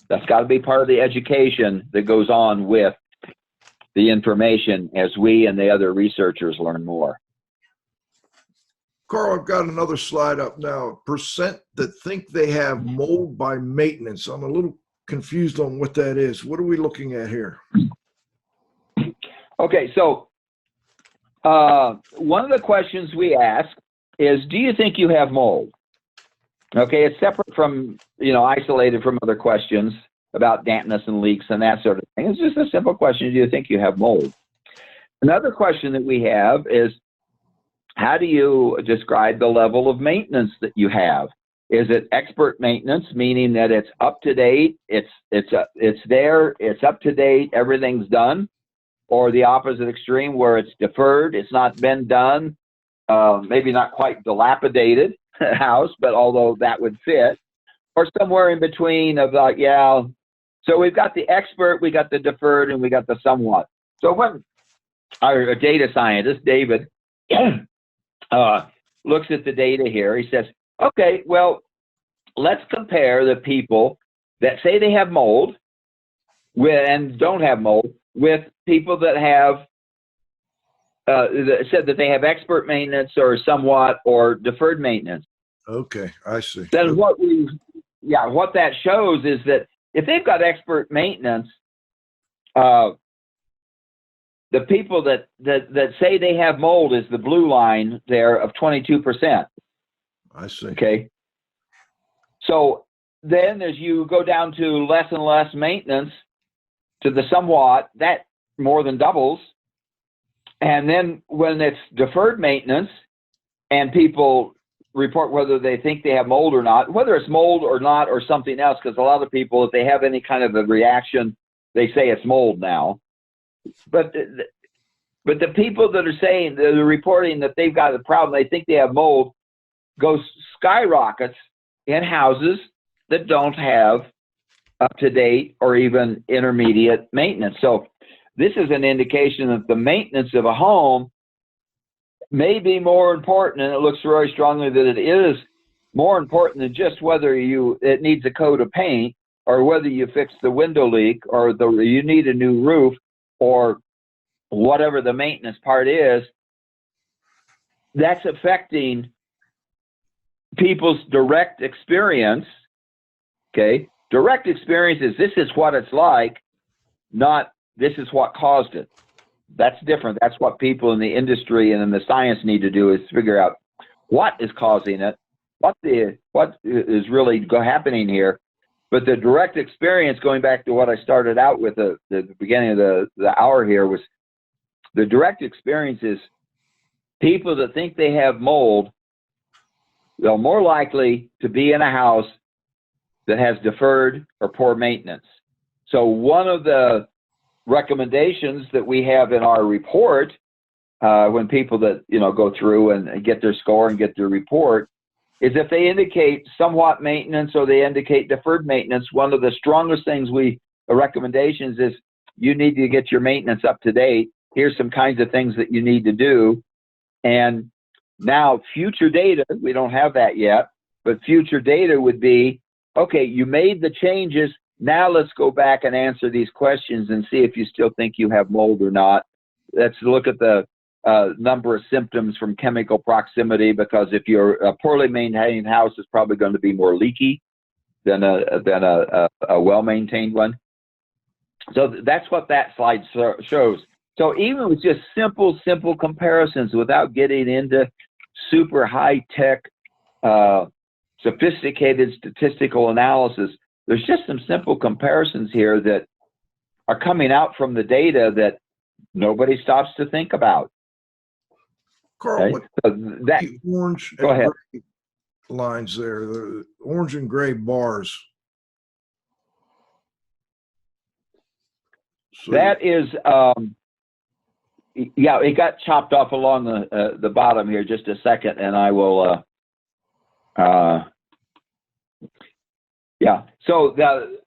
That's got to be part of the education that goes on with the information as we and the other researchers learn more. Carl, I've got another slide up now. Percent that think they have mold by maintenance. I'm a little confused on what that is. What are we looking at here? Okay, so one of the questions we ask is, do you think you have mold? Okay, it's separate from, isolated from other questions about dampness and leaks and that sort of thing. It's just a simple question, do you think you have mold? Another question that we have is, how do you describe the level of maintenance that you have? Is it expert maintenance, meaning that it's up to date, it's there, it's up to date, everything's done? Or the opposite extreme where it's deferred, it's not been done, maybe not quite dilapidated house, but although that would fit, or somewhere in between of like, yeah. So we've got the expert, we got the deferred, and we got the somewhat. So when our data scientist, David, looks at the data here, he says, okay, well, let's compare the people that say they have mold and don't have mold with people that have said that they have expert maintenance or somewhat or deferred maintenance. Okay, I see. Then what that shows is that if they've got expert maintenance, the people that say they have mold is the blue line there of 22%. I see. Okay. So then as you go down to less and less maintenance to the somewhat, that more than doubles. And then when it's deferred maintenance and people report whether they think they have mold or not, whether it's mold or not or something else, because a lot of people, if they have any kind of a reaction, they say it's mold now. But the people that are saying, they're reporting that they've got a problem, they think they have mold, goes skyrockets in houses that don't have up-to-date or even intermediate maintenance. So this is an indication that the maintenance of a home may be more important, and it looks very strongly that it is more important than just whether it needs a coat of paint or whether you fix the window leak or you need a new roof or whatever the maintenance part is. That's affecting people's direct experience. Okay, direct experience is this is what it's like, not this is what caused it. That's different. That's what people in the industry and in the science need to do, is figure out what is causing it, what is really happening here. But the direct experience, going back to what I started out with the beginning of the hour here, was the direct experience is people that think they have mold, they're more likely to be in a house that has deferred or poor maintenance. So one of the recommendations that we have in our report, when people that, go through and get their score and get their report, is if they indicate somewhat maintenance or they indicate deferred maintenance, one of the strongest things recommendations is you need to get your maintenance up to date. Here's some kinds of things that you need to do. And now future data, we don't have that yet, but future data would be, okay, you made the changes. Now let's go back and answer these questions and see if you still think you have mold or not. Let's look at the number of symptoms from chemical proximity, because if you're a poorly maintained house, it's probably going to be more leaky than a well-maintained one. So that's what that slide shows. So even with just simple comparisons, without getting into super high-tech, sophisticated statistical analysis, there's just some simple comparisons here that are coming out from the data that nobody stops to think about. Carl, okay? what So that, the orange go ahead. and gray lines there, the orange and gray bars? So That is, yeah, it got chopped off along the bottom here. Just a second, and I will. Yeah. So the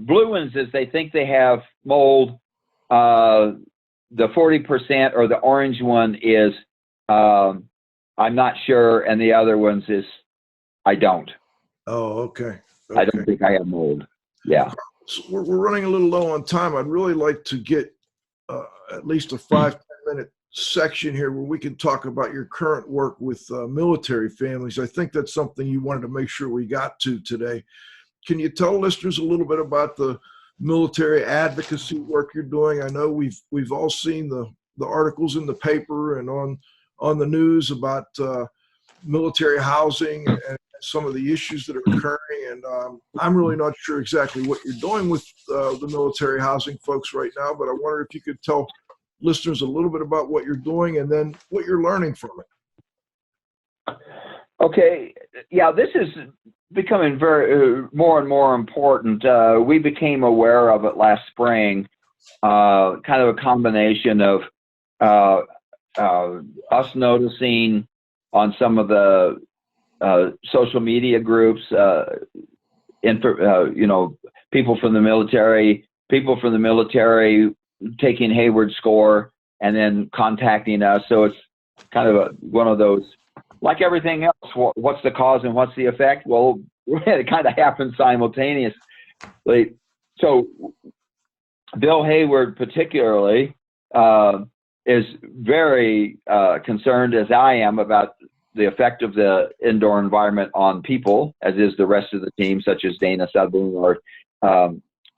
blue ones is they think they have mold. The 40% or the orange one is I'm not sure, and the other ones is I don't. Oh, okay. I don't think I have mold. Yeah. So we're running a little low on time. I'd really like to get at least a 5-10 minute section here where we can talk about your current work with military families. I think that's something you wanted to make sure we got to today. Can you tell listeners a little bit about the military advocacy work you're doing? I know we've all seen the articles in the paper and on the news about military housing and some of the issues that are occurring, and I'm really not sure exactly what you're doing with the military housing folks right now, but I wonder if you could tell listeners a little bit about what you're doing and then what you're learning from it. Okay. Yeah, this is becoming more and more important. We became aware of it last spring, kind of a combination of us noticing on some of the social media groups, people from the military taking Hayward's score and then contacting us. So it's kind of one of those, like everything else, what's the cause and what's the effect? Well, it kind of happens simultaneously. So Bill Hayward particularly is very concerned, as I am, about the effect of the indoor environment on people, as is the rest of the team, such as Dana Sudlin or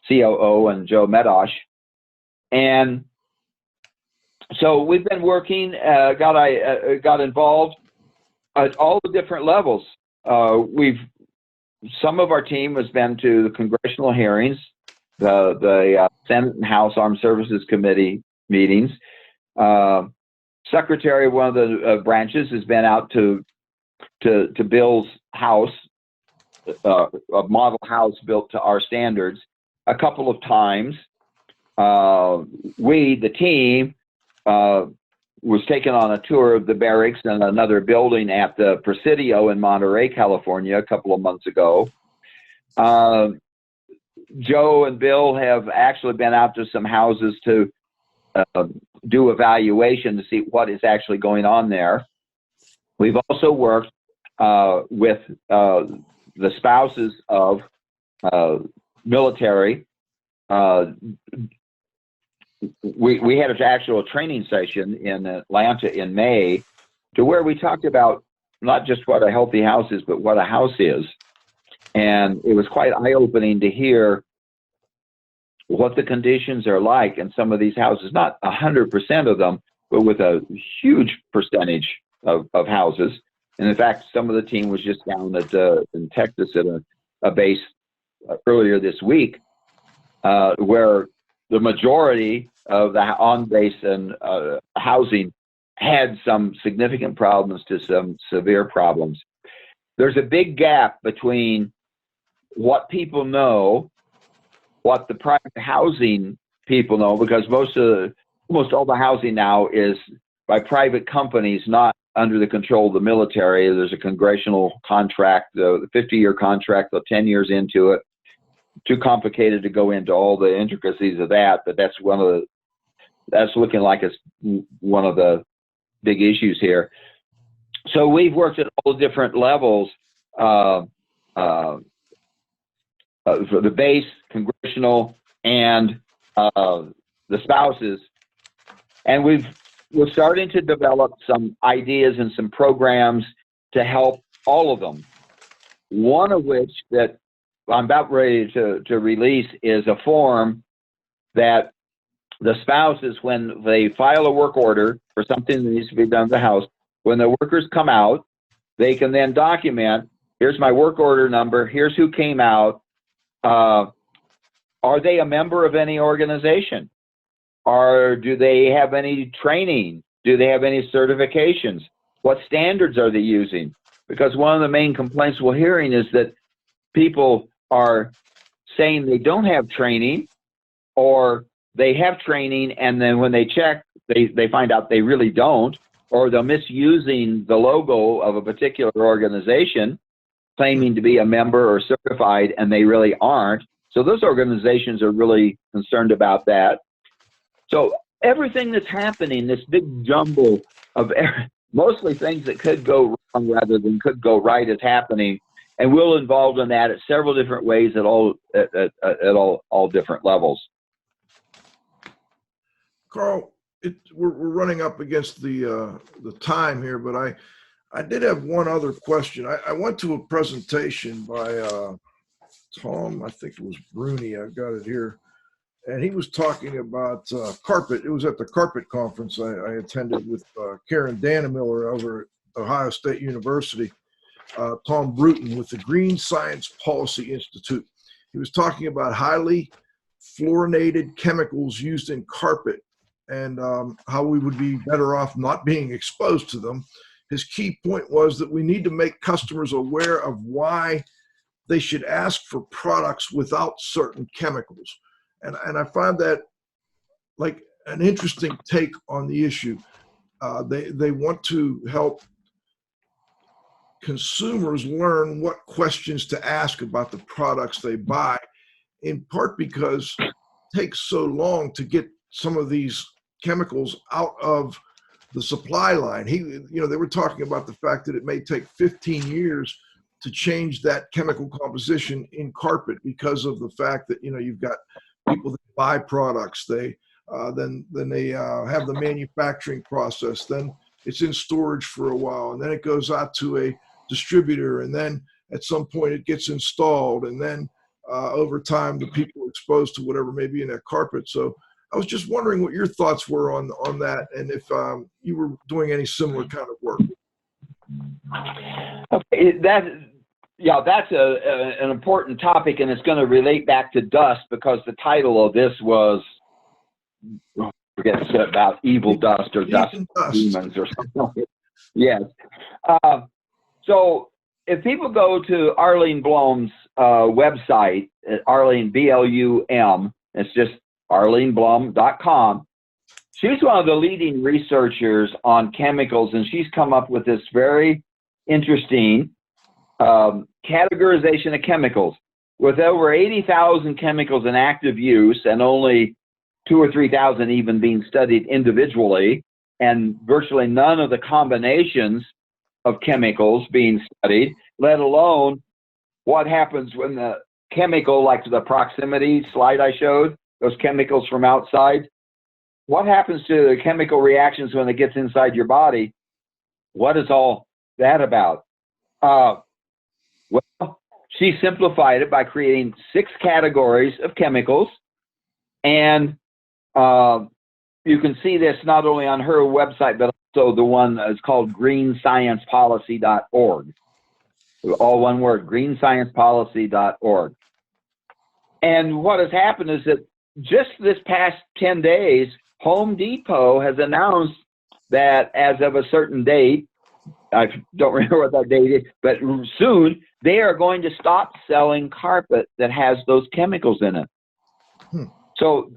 COO and Joe Medosh. And so we've been working, got involved at all the different levels. Some of our team has been to the congressional hearings, the Senate and House Armed Services Committee meetings. Secretary of one of the branches has been out to Bill's house, a model house built to our standards, a couple of times. The team, was taken on a tour of the barracks and another building at the Presidio in Monterey, California, a couple of months ago. Joe and Bill have actually been out to some houses to do evaluation to see what is actually going on there. We've also worked with the spouses of military. We had an actual training session in Atlanta in May, to where we talked about not just what a healthy house is, but what a house is. And it was quite eye-opening to hear what the conditions are like in some of these houses, not 100% of them, but with a huge percentage of houses. And in fact, some of the team was just down in Texas at a base earlier this week, where the majority of the on-base and housing had some significant problems to some severe problems. There's a big gap between what people know what the private housing people know, because almost all the housing now is by private companies, not under the control of the military. There's a congressional contract, the 50-year contract, the 10 years into it. Too complicated to go into all the intricacies of that, but that's looking like it's one of the big issues here. So we've worked at all different levels, for the base, congressional, and the spouses, and we're starting to develop some ideas and some programs to help all of them. One of which that I'm about ready to release is a form that the spouses, when they file a work order for something that needs to be done at the house, when the workers come out, they can then document, here's my work order number, here's who came out. Are they a member of any organization? Or do they have any training? Do they have any certifications? What standards are they using? Because one of the main complaints we're hearing is that people are saying they don't have training, or they have training and then when they check, they find out they really don't, or they're misusing the logo of a particular organization, claiming to be a member or certified, and they really aren't. So those organizations are really concerned about that. So everything that's happening, this big jumble of mostly things that could go wrong rather than could go right, is happening, and we're involved in that at several different ways at all different levels. Carl, we're running up against the time here, but I did have one other question. I went to a presentation by Tom, I think it was Bruni, I've got it here, and he was talking about carpet. It was at the carpet conference I attended with Karen Dannemiller over at Ohio State University, Tom Bruton with the Green Science Policy Institute. He was talking about highly fluorinated chemicals used in carpet and how we would be better off not being exposed to them. His key point was that we need to make customers aware of why they should ask for products without certain chemicals. And I find that like an interesting take on the issue. They want to help consumers learn what questions to ask about the products they buy, in part because it takes so long to get some of these chemicals out of the supply line. They were talking about the fact that it may take 15 years to change that chemical composition in carpet because of the fact that, you've got people that buy products, then they have the manufacturing process, then it's in storage for a while, and then it goes out to a distributor, and then at some point it gets installed, and then over time the people are exposed to whatever may be in that carpet. So I was just wondering what your thoughts were on that, and if you were doing any similar kind of work. Okay, that's an important topic, and it's going to relate back to dust, because the title of this was, about evil dust or dust demons or something. Yes. So if people go to Arlene Blum's website, Arlene, B-L-U-M, it's just arleneblum.com. She's one of the leading researchers on chemicals, and she's come up with this very interesting categorization of chemicals. With over 80,000 chemicals in active use and only 2,000 or 3,000 even being studied individually, and virtually none of the combinations of chemicals being studied, let alone what happens when the chemical, like the proximity slide I showed, those chemicals from outside, what happens to the chemical reactions when it gets inside your body? What is all that about? Well, she simplified it by creating 6 categories of chemicals, and you can see this not only on her website, but also the one that's called greensciencepolicy.org. All one word, greensciencepolicy.org. And what has happened is that just this past 10 days, Home Depot has announced that as of a certain date, I don't remember what that date is, but soon they are going to stop selling carpet that has those chemicals in it. So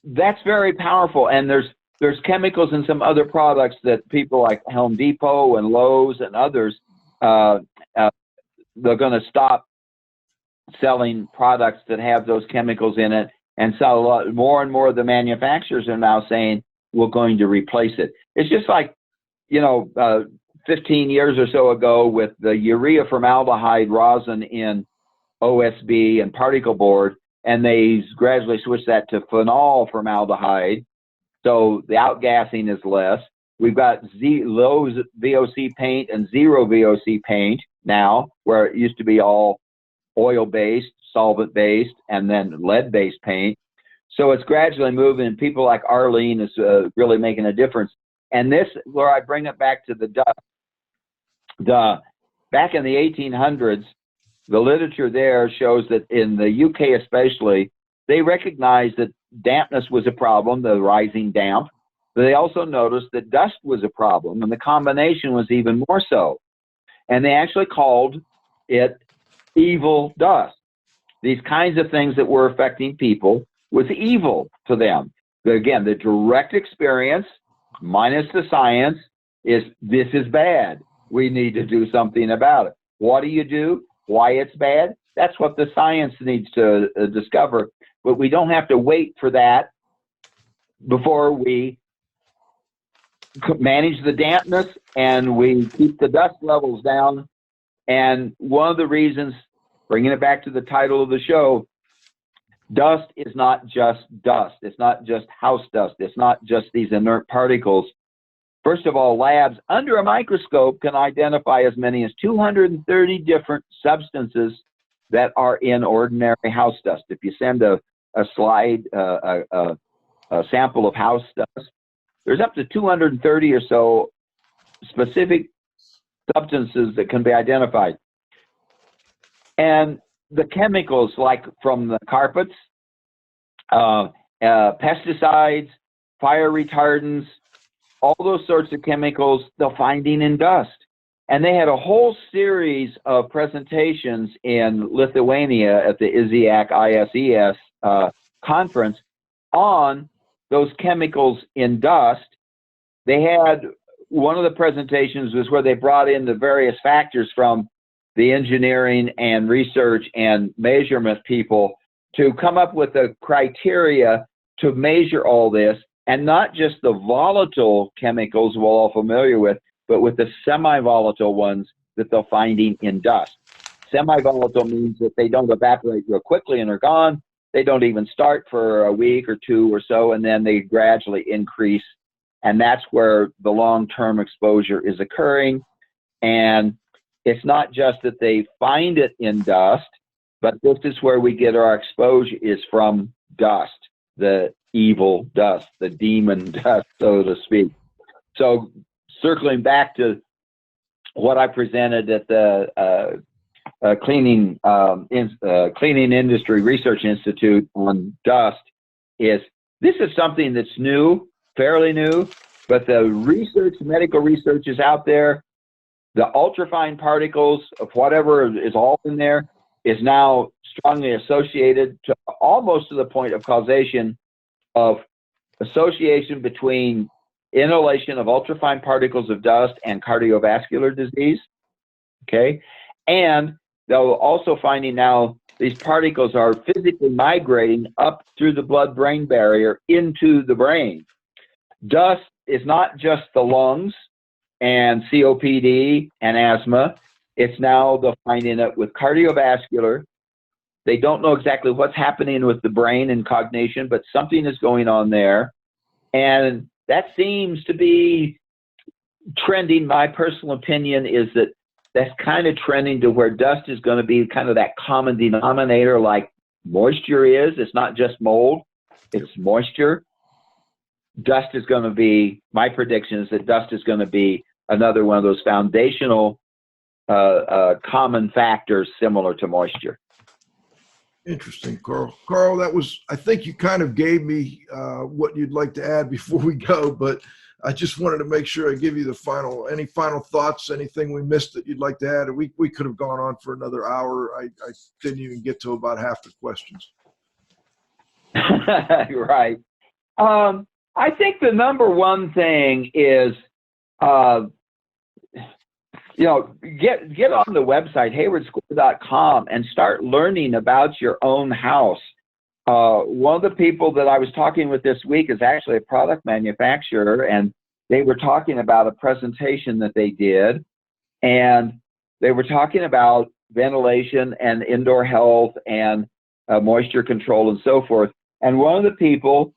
that's very powerful. And there's chemicals in some other products that people like Home Depot and Lowe's and others, they're going to stop selling products that have those chemicals in it, and sell a lot more and more of the manufacturers are now saying we're going to replace it. It's just like, 15 years or so ago with the urea formaldehyde rosin in OSB and particle board, and they gradually switched that to phenol formaldehyde, so the outgassing is less. We've got low VOC paint and zero VOC paint now, where it used to be all oil-based, solvent-based, and then lead-based paint. So it's gradually moving, and people like Arlene is really making a difference. And this, where I bring it back to the dust. Back in the 1800s, the literature there shows that in the UK especially, they recognized that dampness was a problem, the rising damp. But they also noticed that dust was a problem, and the combination was even more so. And they actually called it evil dust. These kinds of things that were affecting people was evil to them. But again, the direct experience minus the science is this is bad. We need to do something about it. What do? Why it's bad? That's what the science needs to discover. But we don't have to wait for that before we manage the dampness and we keep the dust levels down. And one of the reasons, bringing it back to the title of the show, dust is not just dust. It's not just house dust. It's not just these inert particles. First of all, labs under a microscope can identify as many as 230 different substances that are in ordinary house dust. If you send a slide, a sample of house dust, there's up to 230 or so specific substances that can be identified. And the chemicals, like from the carpets, pesticides, fire retardants, all those sorts of chemicals they're finding in dust. And they had a whole series of presentations in Lithuania at the IAQradio conference on those chemicals in dust. They had one of the presentations was where they brought in the various factors from the engineering and research and measurement people to come up with a criteria to measure all this, and not just the volatile chemicals we're all familiar with, but with the semi-volatile ones that they're finding in dust. Semi-volatile means that they don't evaporate real quickly and are gone. They don't even start for a week or two or so, and then they gradually increase. And that's where the long-term exposure is occurring. And it's not just that they find it in dust, but this is where we get our exposure is from dust, the evil dust, the demon dust, so to speak. So circling back to what I presented at the Cleaning Industry Research Institute on dust is this is something that's new, fairly new, but the research, medical research is out there. The ultrafine particles of whatever is all in there is now strongly associated to almost to the point of causation of association between inhalation of ultrafine particles of dust and cardiovascular disease. Okay. And they're also finding now these particles are physically migrating up through the blood-brain barrier into the brain. Dust is not just the lungs and COPD and asthma. It's now they're finding it with cardiovascular. They don't know exactly what's happening with the brain and cognition, but something is going on there. And that seems to be trending. My personal opinion is that that's kind of trending to where dust is going to be kind of that common denominator like moisture is. It's not just mold, it's moisture. Dust is going to be, my prediction is that dust is going to be another one of those foundational common factors similar to moisture. Interesting, Carl. Carl, that was, I think you kind of gave me what you'd like to add before we go, but I just wanted to make sure I give you any final thoughts, anything we missed that you'd like to add. We could have gone on for another hour. I didn't even get to about half the questions. Right. I think the number one thing is, get on the website, haywardschool.com, and start learning about your own house. One of the people that I was talking with this week is actually a product manufacturer, and they were talking about a presentation that they did, and they were talking about ventilation and indoor health and moisture control and so forth. And one of the people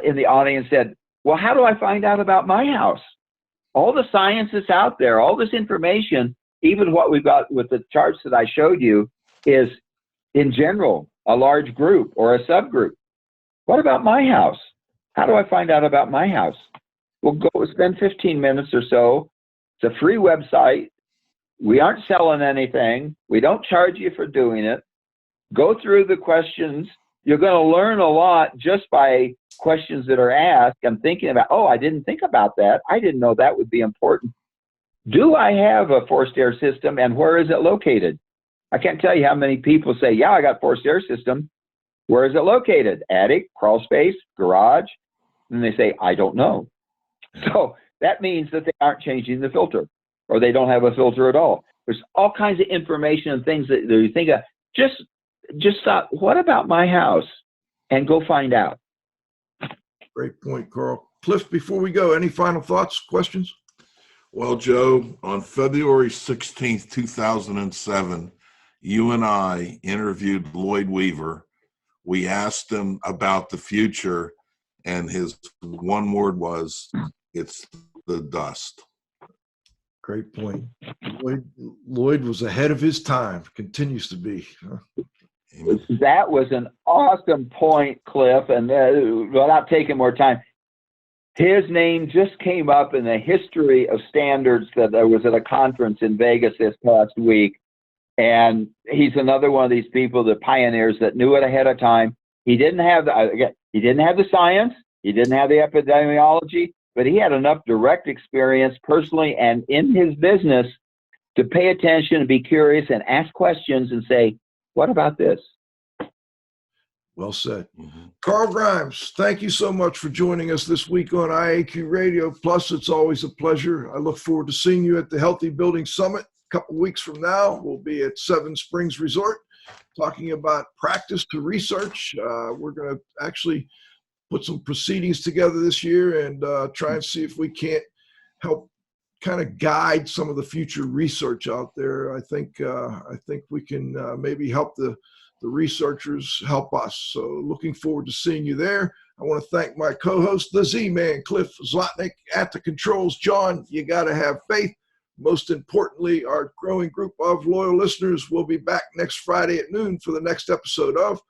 in the audience said, well, how do I find out about my house? All the science is out there, all this information, even what we've got with the charts that I showed you, is in general, a large group or a subgroup. What about my house? How do I find out about my house? Well, go spend 15 minutes or so. It's a free website. We aren't selling anything. We don't charge you for doing it. Go through the questions. You're going to learn a lot just by questions that are asked. I'm thinking about, oh, I didn't think about that. I didn't know that would be important. Do I have a forced air system, and where is it located? I can't tell you how many people say, yeah, I got forced air system. Where is it located? Attic, crawl space, garage? And they say, I don't know. So that means that they aren't changing the filter, or they don't have a filter at all. There's all kinds of information and things that you think of. Just thought, what about my house? And go find out. Great point, Carl. Cliff, before we go, any final thoughts, questions? Well, Joe, on February 16th, 2007, you and I interviewed Lloyd Weaver. We asked him about the future, and his one word was, it's the dust. Great point. Lloyd was ahead of his time, continues to be. That was an awesome point, Cliff, and without taking more time, his name just came up in the history of standards that I was at a conference in Vegas this past week, and he's another one of these people, the pioneers that knew it ahead of time. He didn't have the science, he didn't have the epidemiology, but he had enough direct experience personally and in his business to pay attention and be curious and ask questions and say, what about this? Well said. Mm-hmm. Carl Gimes, thank you so much for joining us this week on IAQ Radio. Plus, it's always a pleasure. I look forward to seeing you at the Healthy Building Summit a couple weeks from now. We'll be at Seven Springs Resort talking about practice to research. We're going to actually put some proceedings together this year and try and see if we can't help kind of guide some of the future research out there. I think we can maybe help the researchers help us. So looking forward to seeing you there. I want to thank my co-host, the Z-Man, Cliff Zlotnick, at the controls. John, you got to have faith. Most importantly, our growing group of loyal listeners will be back next Friday at noon for the next episode of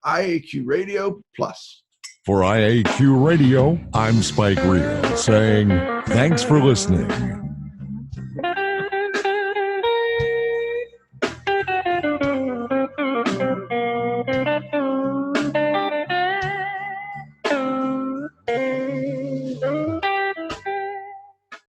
IAQ Radio Plus. For IAQ Radio, I'm Spike Reel saying thanks for listening.